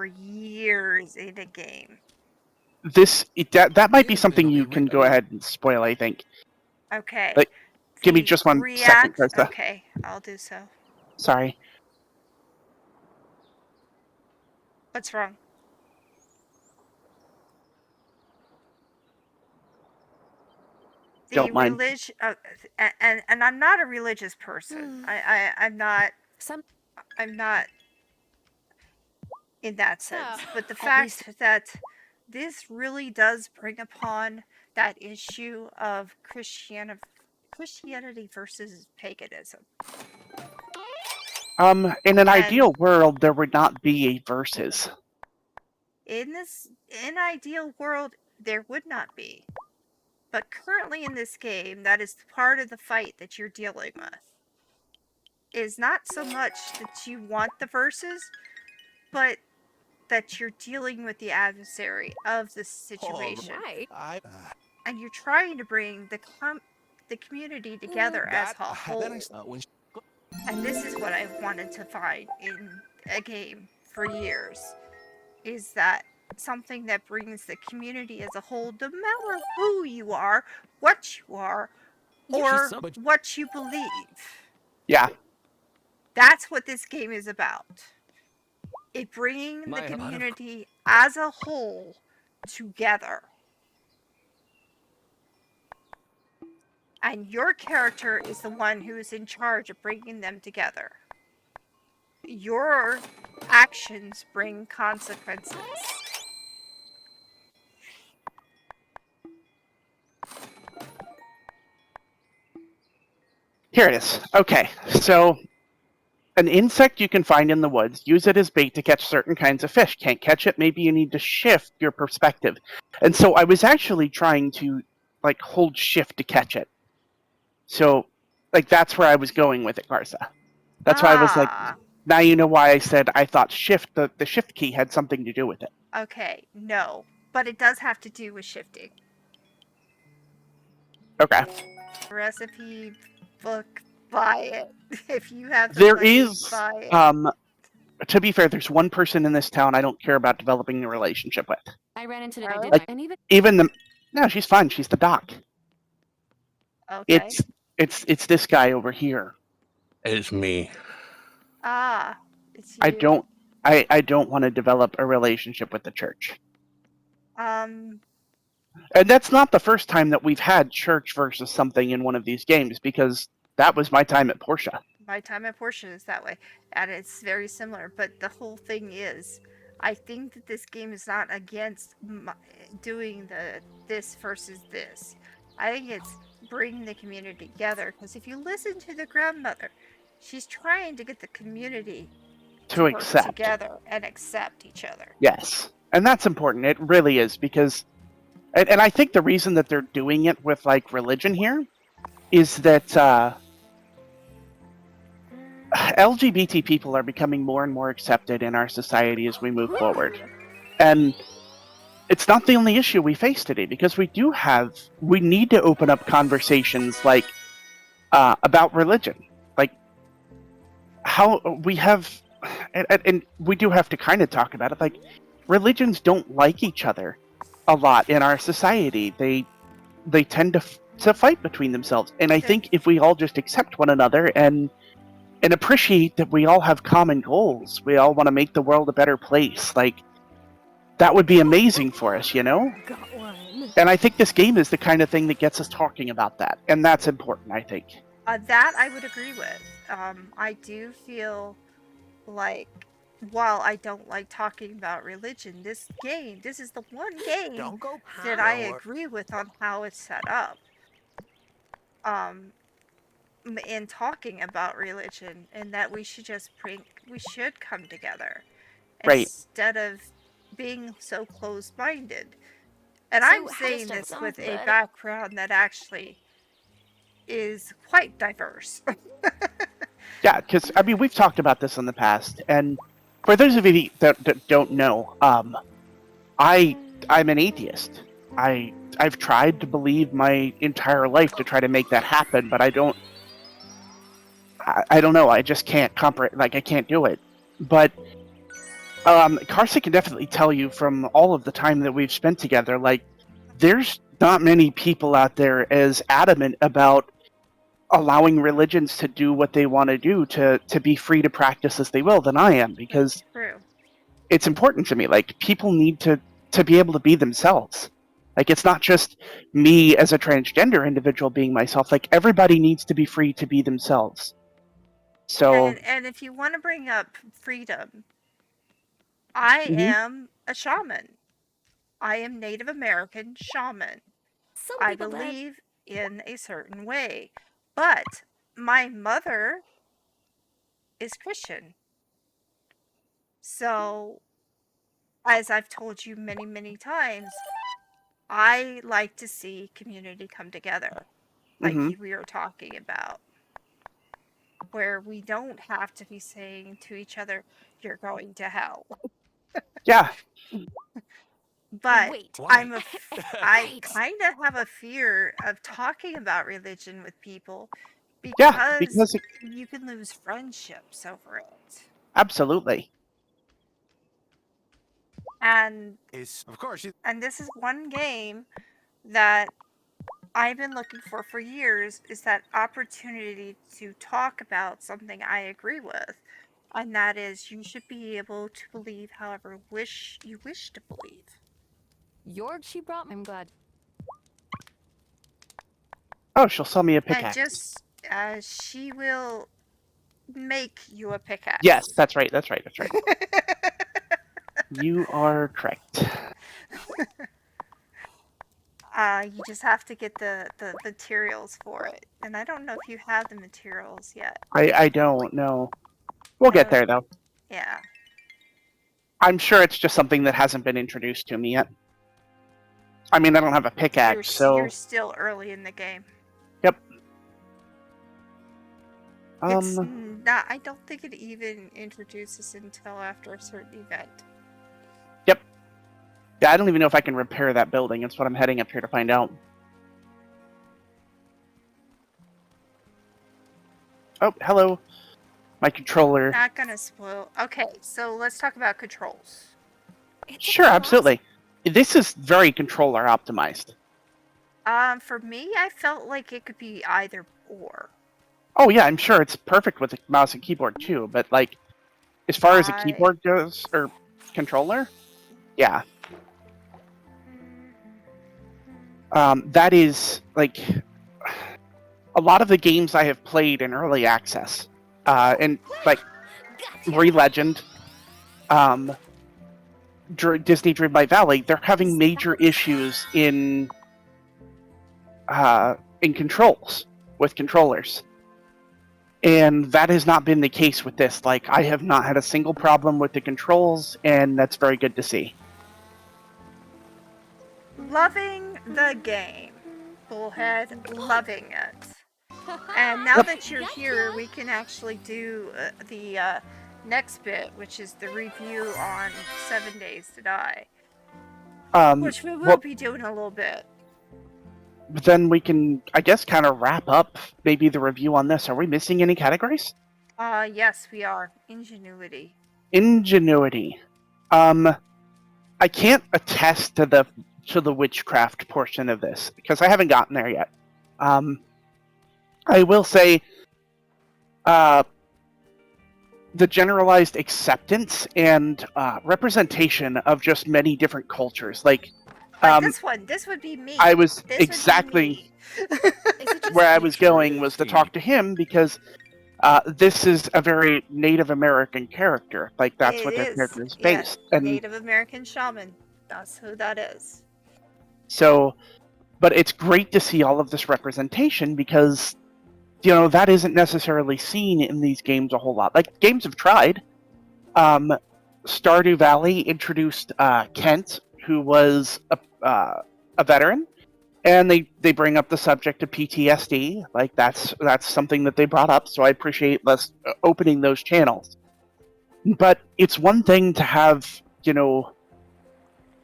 years in a game. That might be something you can go ahead and spoil, I think. Okay. Like, give me just 1 second, Krista. Okay, I'll do so. Sorry. What's wrong? Don't mind. And I'm not a religious person. I'm not in that sense. But the fact that this really does bring upon that issue of Christianity versus paganism. In an ideal world, there would not be a versus. In ideal world, there would not be. But currently in this game, that is part of the fight that you're dealing with. Is not so much that you want the verses, but that you're dealing with the adversary of the situation. And you're trying to bring the community together as a whole. And this is what I've wanted to find in a game for years. Is that something that brings the community as a whole, no matter who you are, what you are, or what you believe. Yeah. That's what this game is about. It bringing the community as a whole together. And your character is the one who is in charge of bringing them together. Your actions bring consequences. Here it is. Okay, so an insect you can find in the woods. Use it as bait to catch certain kinds of fish. Can't catch it, maybe you need to shift your perspective. And so I was actually trying to, like, hold shift to catch it. So, like, that's where I was going with it, Garza. That's why I was like, now you know why I said I thought shift, the shift key had something to do with it. Okay, no. But it does have to do with shifting. Okay. Recipe book, buy it. If you have the There money, is, buy it. to be fair, there's one person in this town I don't care about developing a relationship with. I ran into Really? it, and Even the no, she's fine. She's the doc. Okay. It's this guy over here. It's me. Ah, it's you. I don't want to develop a relationship with the church. Um, And that's not the first time that we've had church versus something in one of these games, because that was my time at Portia. my time at Portia is that way, and it's very similar. But the whole thing is, I think that this game is not against doing this versus this. I think it's bringing the community together, because if you listen to the grandmother, she's trying to get the community To work accept. together and accept each other. Yes. And that's important. It really is, because and I think the reason that they're doing it with like religion here is that LGBT people are becoming more and more accepted in our society as we move forward. And it's not the only issue we face today, because we need to open up conversations like about religion. Like how we have, and we do have to kind of talk about it, like religions don't like each other a lot in our society. They tend to fight between themselves. And I think if we all just accept one another and appreciate that we all have common goals, we all want to make the world a better place, like that would be amazing for us, you know? got one. And I think this game is the kind of thing that gets us talking about that. And that's important, I think. That I would agree with. I do feel like, while I don't like talking about religion, this is the one game that I agree with on how it's set up. In talking about religion, and that we should come together. Right. Instead of being so closed-minded. And So I'm how to saying start this off with a with- background that actually is quite diverse. Yeah, because, I mean, we've talked about this in the past, and for those of you that don't know, I'm an atheist. I've tried to believe my entire life to try to make that happen, but I don't know, I just can't comprehend, like, I can't do it. But, Karsa can definitely tell you from all of the time that we've spent together, like, there's not many people out there as adamant about allowing religions to do what they want to do, to be free to practice as they will, than I am, because True. it's important to me. Like, people need to be able to be themselves. Like, it's not just me as a transgender individual being myself. Like, everybody needs to be free to be themselves. So, And if you want to bring up freedom, I am a shaman. I am Native American shaman. Some I people that- believe in a certain way. But my mother is Christian. So, as I've told you many, many times, I like to see community come together, like we were talking about, where we don't have to be saying to each other, "You're going to hell." yeah. But Wait. I Right. kind of have a fear of talking about religion with people, Yeah, because because you can lose friendships over it. absolutely. And Of course. and this is one game that I've been looking for years, is that opportunity to talk about something I agree with. And that is, you should be able to believe however you wish to believe. She brought. I'm glad. Oh, she'll sell me a And pickaxe. just she will make you a pickaxe. Yes, that's right. You are correct. You just have to get the materials for it. And I don't know if you have the materials yet. I don't know. We'll get there, though. Yeah. I'm sure it's just something that hasn't been introduced to me yet. I mean, I don't have a pickaxe, so... You're still early in the game. Yep. It's not, I don't think it even introduces until after a certain event. Yep. Yeah, I don't even know if I can repair that building. That's what I'm heading up here to find out. Oh, hello. My controller. Not gonna spoil. Okay, so let's talk about controls. Sure, absolutely. This is very controller optimized. For me, I felt like it could be either or. Oh yeah, I'm sure it's perfect with a mouse and keyboard too, but like, as far as a keyboard goes, or controller, yeah. That is, like, a lot of the games I have played in early access, and, like, Re-Legend, Disney Dreamlight Valley, they're having major issues in controls, with controllers. And that has not been the case with this. Like, I have not had a single problem with the controls, and that's very good to see. Loving the game. Bullhead, loving it. And now that you're here, we can actually do the next bit, which is the review on 7 Days to Die. Which we will be doing a little bit. But then we can, I guess, kind of wrap up maybe the review on this. Are we missing any categories? Yes, we are. Ingenuity. Ingenuity. I can't attest to the witchcraft portion of this because I haven't gotten there yet. I will say, the generalized acceptance and representation of just many different cultures, like. This would be me. I was exactly where I was going was to talk to him because this is a very Native American character. Like, that's what their character is based. Yeah, Native American shaman. That's who that is. So, but it's great to see all of this representation because, that isn't necessarily seen in these games a whole lot. Like, games have tried. Stardew Valley introduced Kent, who was a veteran, and they bring up the subject of PTSD. Like, that's something that they brought up, so I appreciate us opening those channels. But it's one thing to have, to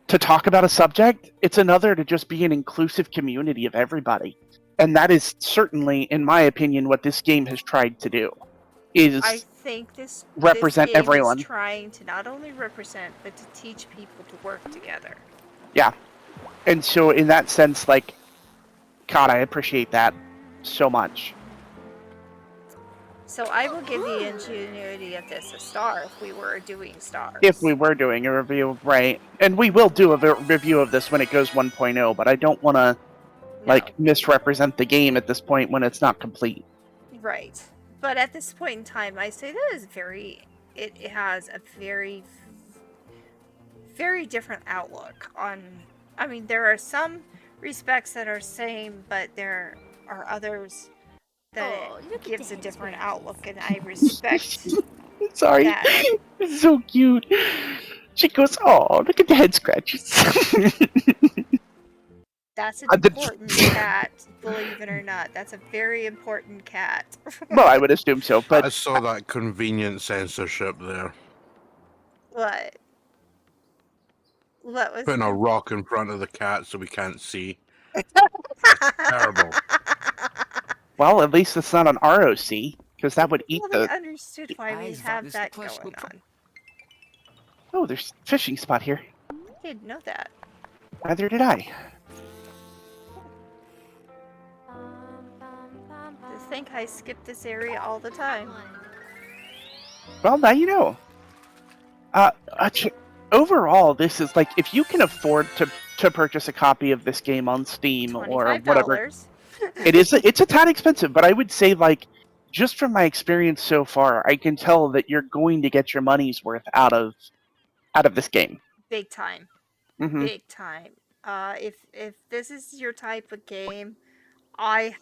talk about a subject. It's another to just be an inclusive community of everybody. And that is certainly, in my opinion, what this game has tried to do. I think this represent game everyone. Is trying to not only represent, but to teach people to work together. Yeah. And so in that sense, like, God, I appreciate that so much. So I will give the ingenuity of this a star if we were doing stars. If we were doing a review, right. And we will do a review of this when it goes 1.0, but I don't want to, misrepresent the game at this point when it's not complete. Right. But at this point in time, I say that is it has a very, very different outlook on. I mean, there are some respects that are same, but there are others that it gives a different outlook, and I respect. Sorry, that. It's so cute. She goes, "Oh, look at the head scratches." That's an important cat, believe it or not. That's a very important cat. Well, I would assume so, but I saw that convenient censorship there. What? What was Putting a rock in front of the cat so we can't see. Terrible. Well, at least it's not an ROC, because that would eat I understood why we have that going on. Oh, there's a fishing spot here. I didn't know that. Neither did I. I think I skip this area all the time. Well, now you know. Overall, this is like, if you can afford to purchase a copy of this game on Steam or whatever, it's a tad expensive. But I would say, like, just from my experience so far, I can tell that you're going to get your money's worth out of this game. Big time. Mm-hmm. Big time. If this is your type of game, I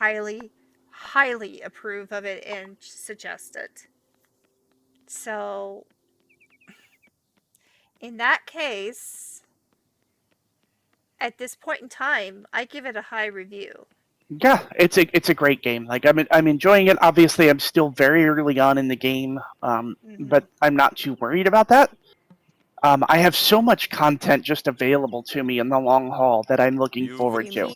highly approve of it and suggest it. So, in that case, at this point in time, I give it a high review. Yeah, it's a great game. Like, I'm enjoying it. Obviously, I'm still very early on in the game, but I'm not too worried about that. I have so much content just available to me in the long haul that I'm looking forward to.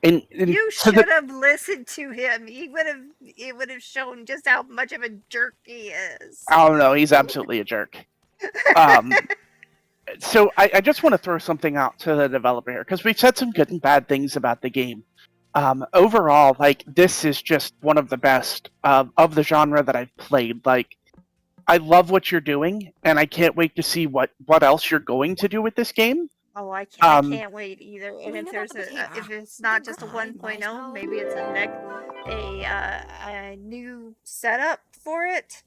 And You so should have listened to him. It would have shown just how much of a jerk he is. oh no, he's absolutely a jerk. Um, so I just want to throw something out to the developer here because we've said some good and bad things about the game. Overall, like this is just one of the best of the genre that I've played. Like, I love what you're doing, and I can't wait to see what else you're going to do with this game. Oh, I Um, can't wait either. And We if know there's about the if potato. it's not just a Good, nice 1.0, roll. maybe it's a new setup for it.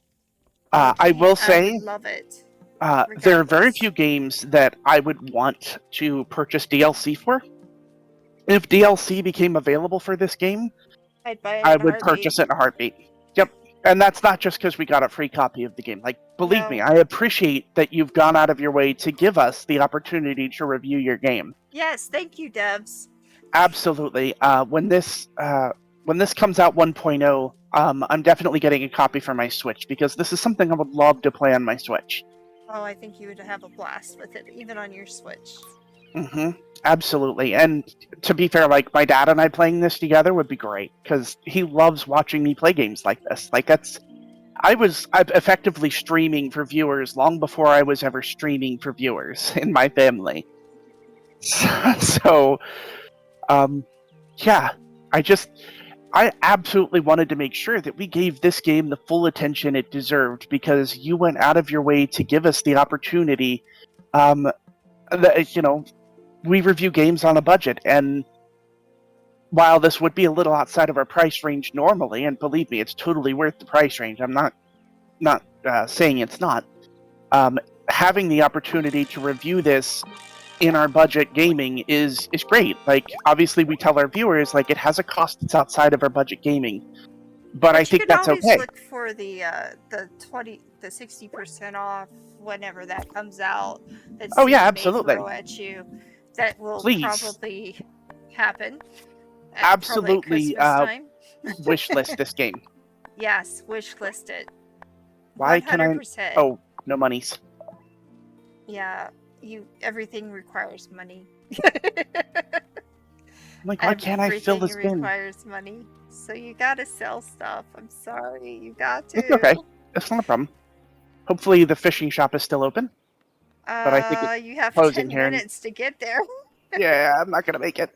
I will I say, would love it. there are very regardless. few games that I would want to purchase DLC for. If DLC became available for this game, I'd buy it I in a would heartbeat. purchase it in a heartbeat. Yep. And that's not just because we got a free copy of the game. Like, believe No. me, I appreciate that you've gone out of your way to give us the opportunity to review your game. Yes, thank you, devs. Absolutely. When this comes out 1.0, I'm definitely getting a copy for my Switch because this is something I would love to play on my Switch. Oh, I think you would have a blast with it, even on your Switch. Absolutely. And to be fair, like my dad and I playing this together would be great because he loves watching me play games like this. Like I'm effectively streaming for viewers long before I was ever streaming for viewers in my family. So, yeah, I absolutely wanted to make sure that we gave this game the full attention it deserved because you went out of your way to give us the opportunity. We review games on a budget, and while this would be a little outside of our price range normally, and believe me, it's totally worth the price range. I'm not saying it's not. Having the opportunity to review this in our budget gaming is great. Like, obviously, we tell our viewers like it has a cost that's outside of our budget gaming, but I You think can that's always okay. look for the 60% off whenever that comes out. That Oh yeah, Steam may absolutely. throw at you. That will Please. probably happen. Absolutely, Probably at Christmas time. wish list this game. Yes, wish list it. Why can I? 100%. Oh, no monies. Yeah, everything requires money. Like, why can't I fill this Everything bin? requires money. So you gotta sell stuff. I'm sorry, you got to. It's okay. It's not a problem. Hopefully, the fishing shop is still open. But I think it's you have closing 10 here. minutes to get there. Yeah, I'm not gonna make it.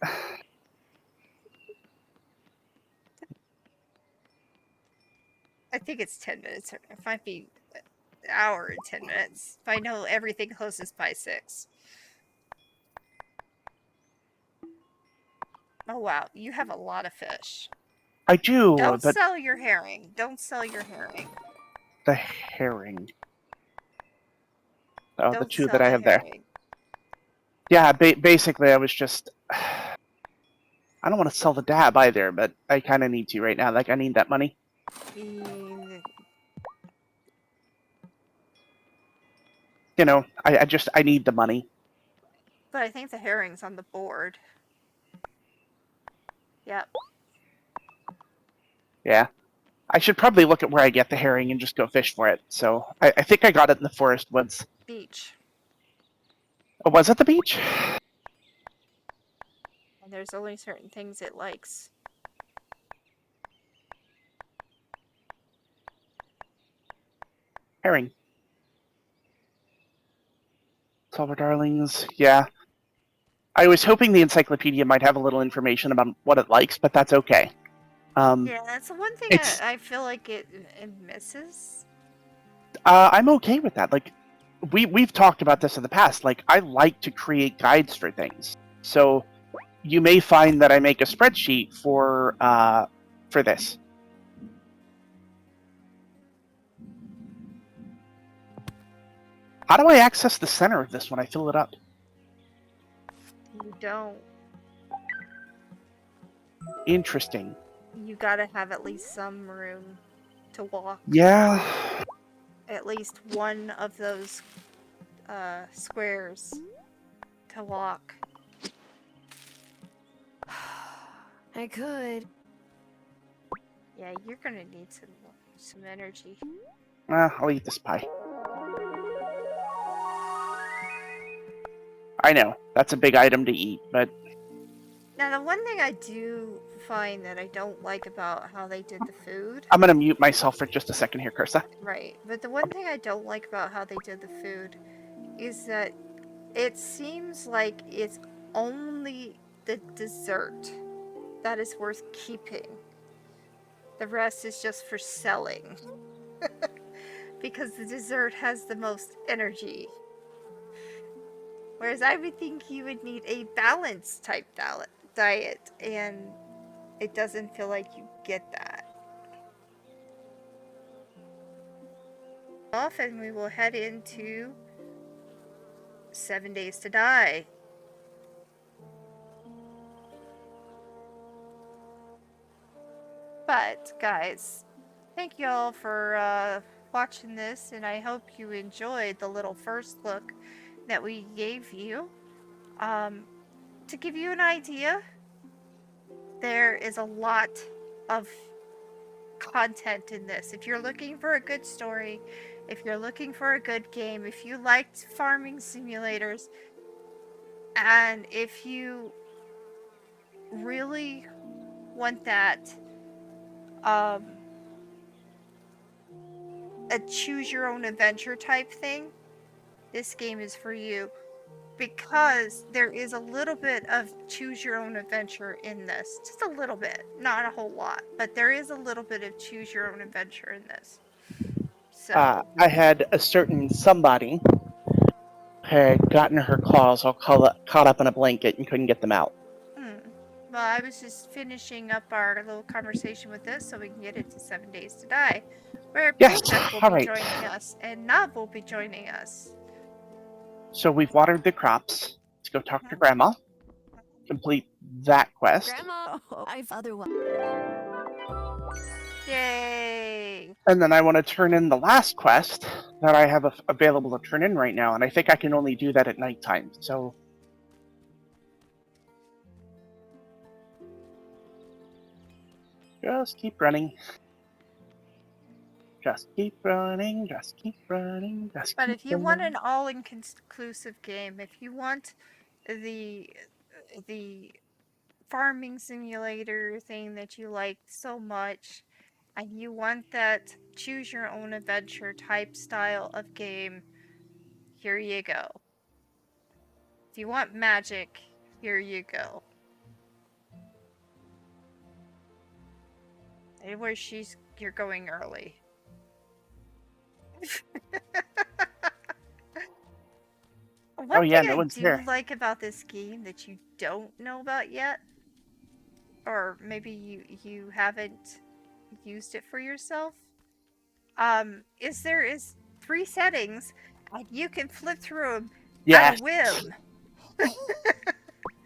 I think it's 10 minutes. It might be an hour and 10 minutes. If I know everything closes by 6. Oh wow, you have a lot of fish. I do, Don't but sell your herring. Don't sell your herring. the herring. Oh, the Don't two sell that I the have there. herring. Yeah, basically, I was just. I don't want to sell the dab either, but I kind of need to right now. Like, I need that money. You know, I need the money. But I think the herring's on the board. Yep. Yeah. I should probably look at where I get the herring and just go fish for it. So, I think I got it in the forest woods. Beach. Oh, was it the beach? And there's only certain things it likes. Herring. Silver darlings, yeah. I was hoping the encyclopedia might have a little information about what it likes, but that's okay. Yeah, that's the one thing I feel like it misses. I'm okay with that. Like, we've talked about this in the past. Like, I like to create guides for things. So, you may find that I make a spreadsheet for this. How do I access the center of this when I fill it up? You don't. Interesting. You gotta have at least some room to walk. Yeah. At least one of those squares to walk. I could. Yeah, you're gonna need some energy. I'll eat this pie. I know, that's a big item to eat, but Now, the one thing I do find that I don't like about how they did the food. I'm gonna mute myself for just a second here, Cursa. Right, but the one thing I don't like about how they did the food is that it seems like it's only the dessert that is worth keeping. The rest is just for selling. Because the dessert has the most energy. Whereas I would think you would need a balanced type diet, and it doesn't feel like you get that. Off, and we will head into 7 Days to Die. But, guys, thank you all for watching this, and I hope you enjoyed the little first look that we gave you. To give you an idea, there is a lot of content in this. If you're looking for a good story, if you're looking for a good game, if you liked farming simulators, and if you really want that a choose your own adventure type thing, this game is for you, because there is a little bit of choose your own adventure in this. Just a little bit, not a whole lot, but there is a little bit of choose your own adventure in this. So I had a certain somebody had gotten her claws all caught up in a blanket and couldn't get them out. Well, I was just finishing up our little conversation with this so we can get into 7 Days to Die, where Yes, Princess will all be right. joining us, and Nob will be joining us. So we've watered the crops. Let's go talk to Grandma. Complete that quest. Grandma, I've otherwise. Yay! And then I want to turn in the last quest that I have available to turn in right now, and I think I can only do that at nighttime. So just keep running. Just keep running, just keep running, just But keep if you want running. an all-inclusive game, if you want the farming simulator thing that you like so much, and you want that choose your own adventure type style of game, here you go. If you want magic, here you go. And where you're going early. One yeah, thing no I one's do here. like about this game that you don't know about yet, or maybe you haven't used it for yourself, is there is 3 settings, and you can flip through them at Yes. a whim.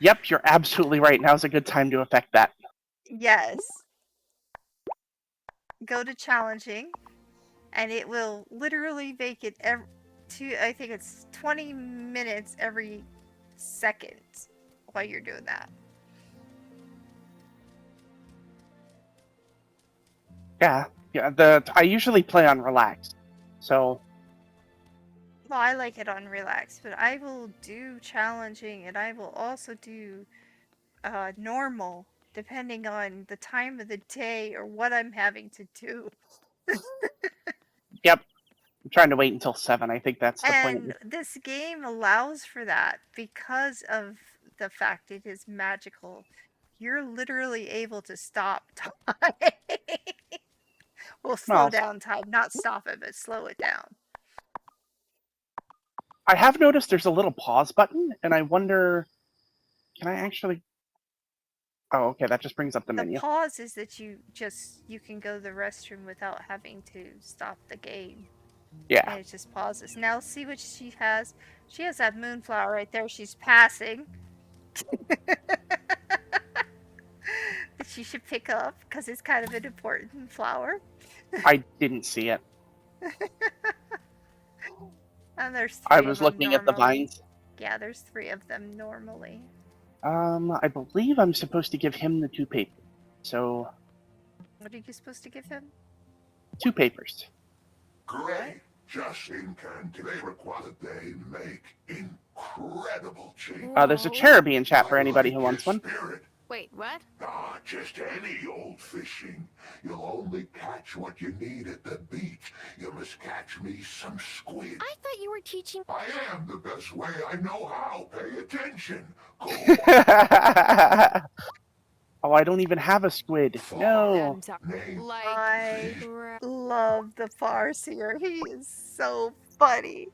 Yep, you're absolutely right. Now's a good time to affect that. Yes. Go to challenging, and it will literally make it I think it's 20 minutes every second while you're doing that. Yeah. I usually play on relax, so. Well, I like it on relax, but I will do challenging, and I will also do normal, depending on the time of the day or what I'm having to do. Yep. I'm trying to wait until 7. I think that's the point. And this game allows for that because of the fact it is magical. You're literally able to stop time. Well, slow down time. Not stop it, but slow it down. I have noticed there's a little pause button, and I wonder, can I actually... Oh, okay, that just brings up the menu. The pause is that you can go to the restroom without having to stop the game. Yeah. And it just pauses. Now see what she has. She has that moonflower right there. She's passing. That she should pick up because it's kind of an important flower. I didn't see it. And there's 3 I of was them looking at the normally. vines. Yeah, there's 3 of them normally. I believe I'm supposed to give him the 2 papers. So. What are you supposed to give him? 2 papers. Great. Just in time to require they make incredible change. There's a cherubim in chat for anybody who wants one. Spirit. What? Ah, just any old fishing. You'll only catch what you need at the beach. You must catch me some squid. I thought you were teaching. I am the best way I know how. Pay attention. Go Oh, I don't even have a squid. No. I'm sorry. Name. Like, I love the Farseer. He is so funny.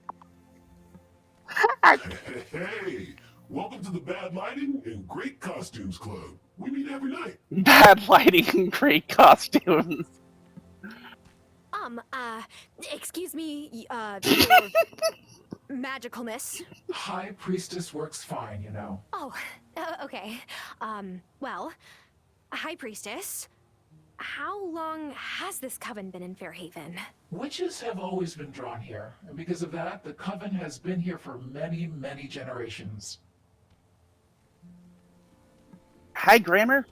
Hey, welcome to the Bad Lighting and Great Costumes Club. We meet every night. Bad lighting and great costumes. excuse me, your magicalness. High Priestess works fine, you know. Oh, okay. Well, High Priestess, how long has this coven been in Fairhaven? Witches have always been drawn here, and because of that, the coven has been here for many, many generations. Hi, Grammar.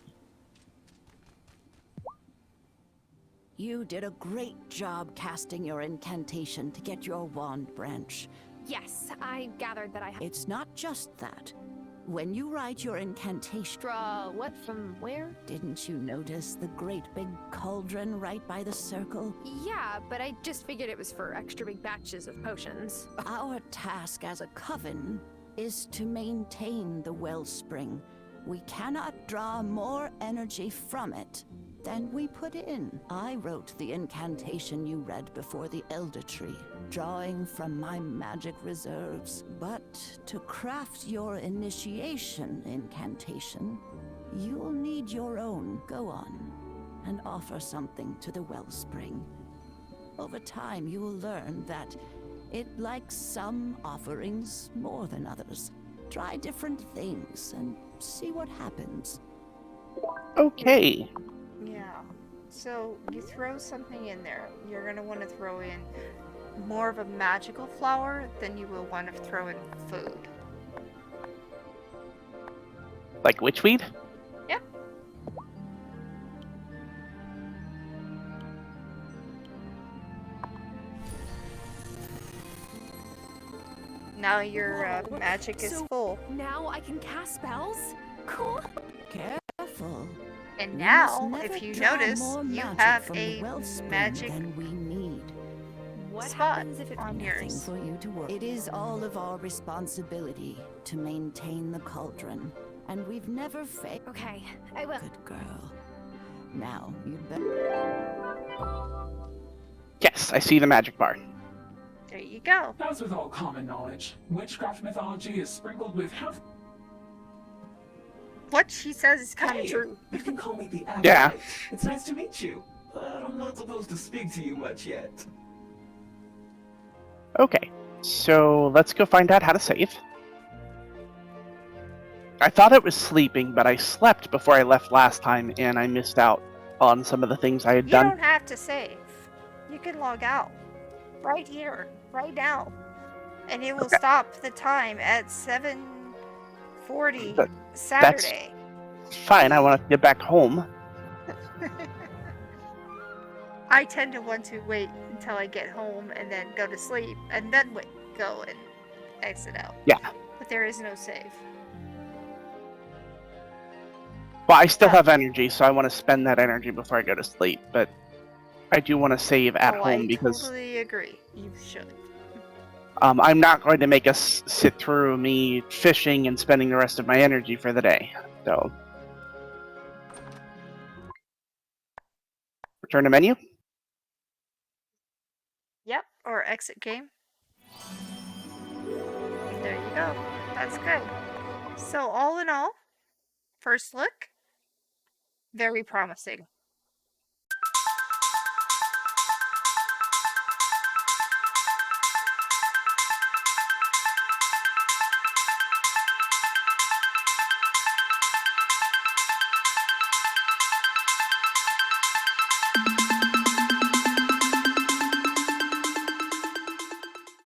You did a great job casting your incantation to get your wand branch. Yes, I gathered that I have. It's not just that. When you write your incantation... Draw what from where? Didn't you notice the great big cauldron right by the circle? Yeah, but I just figured it was for extra big batches of potions. Our task as a coven is to maintain the wellspring. We cannot draw more energy from it than we put in. I wrote the incantation you read before the Elder Tree, drawing from my magic reserves. But to craft your initiation incantation, you'll need your own. Go on and offer something to the wellspring. Over time, you will learn that it likes some offerings more than others. Try different things and see what happens. Okay. Yeah. So you throw something in there. You're going to want to throw in more of a magical flower than you will want to throw in food. Like witchweed? Yep. Now your magic is full. Now I can cast spells? Cool. Careful. And We now, must never if you draw notice, more you magic have from the a wellspring magic than we need. What spot happens if it on Nothing yours. for you to worry. It is all of our responsibility to maintain the cauldron, and we've never failed. Okay, I will. Good girl. Now you'd better. Yes, I see the magic bar. There you go. As with all common knowledge, witchcraft mythology is sprinkled with half. What she says is kind of true. You can call me the Acolyte. Yeah. It's nice to meet you, but I'm not supposed to speak to you much yet. Okay, so let's go find out how to save. I thought it was sleeping, but I slept before I left last time, and I missed out on some of the things I had You done. don't have to save. You can log out. Right here. Right now. And it will stop the time at 7:40 Saturday. Fine, I want to get back home. I tend to want to wait until I get home and then go to sleep and then go and exit out. Yeah. But there is no save. Well, I still have energy, so I want to spend that energy before I go to sleep, but I do want to save at home I because totally agree. You should. I'm not going to make us sit through me fishing and spending the rest of my energy for the day. So, return to menu. Yep, or exit game. There you go. That's good. So all in all, first look, very promising.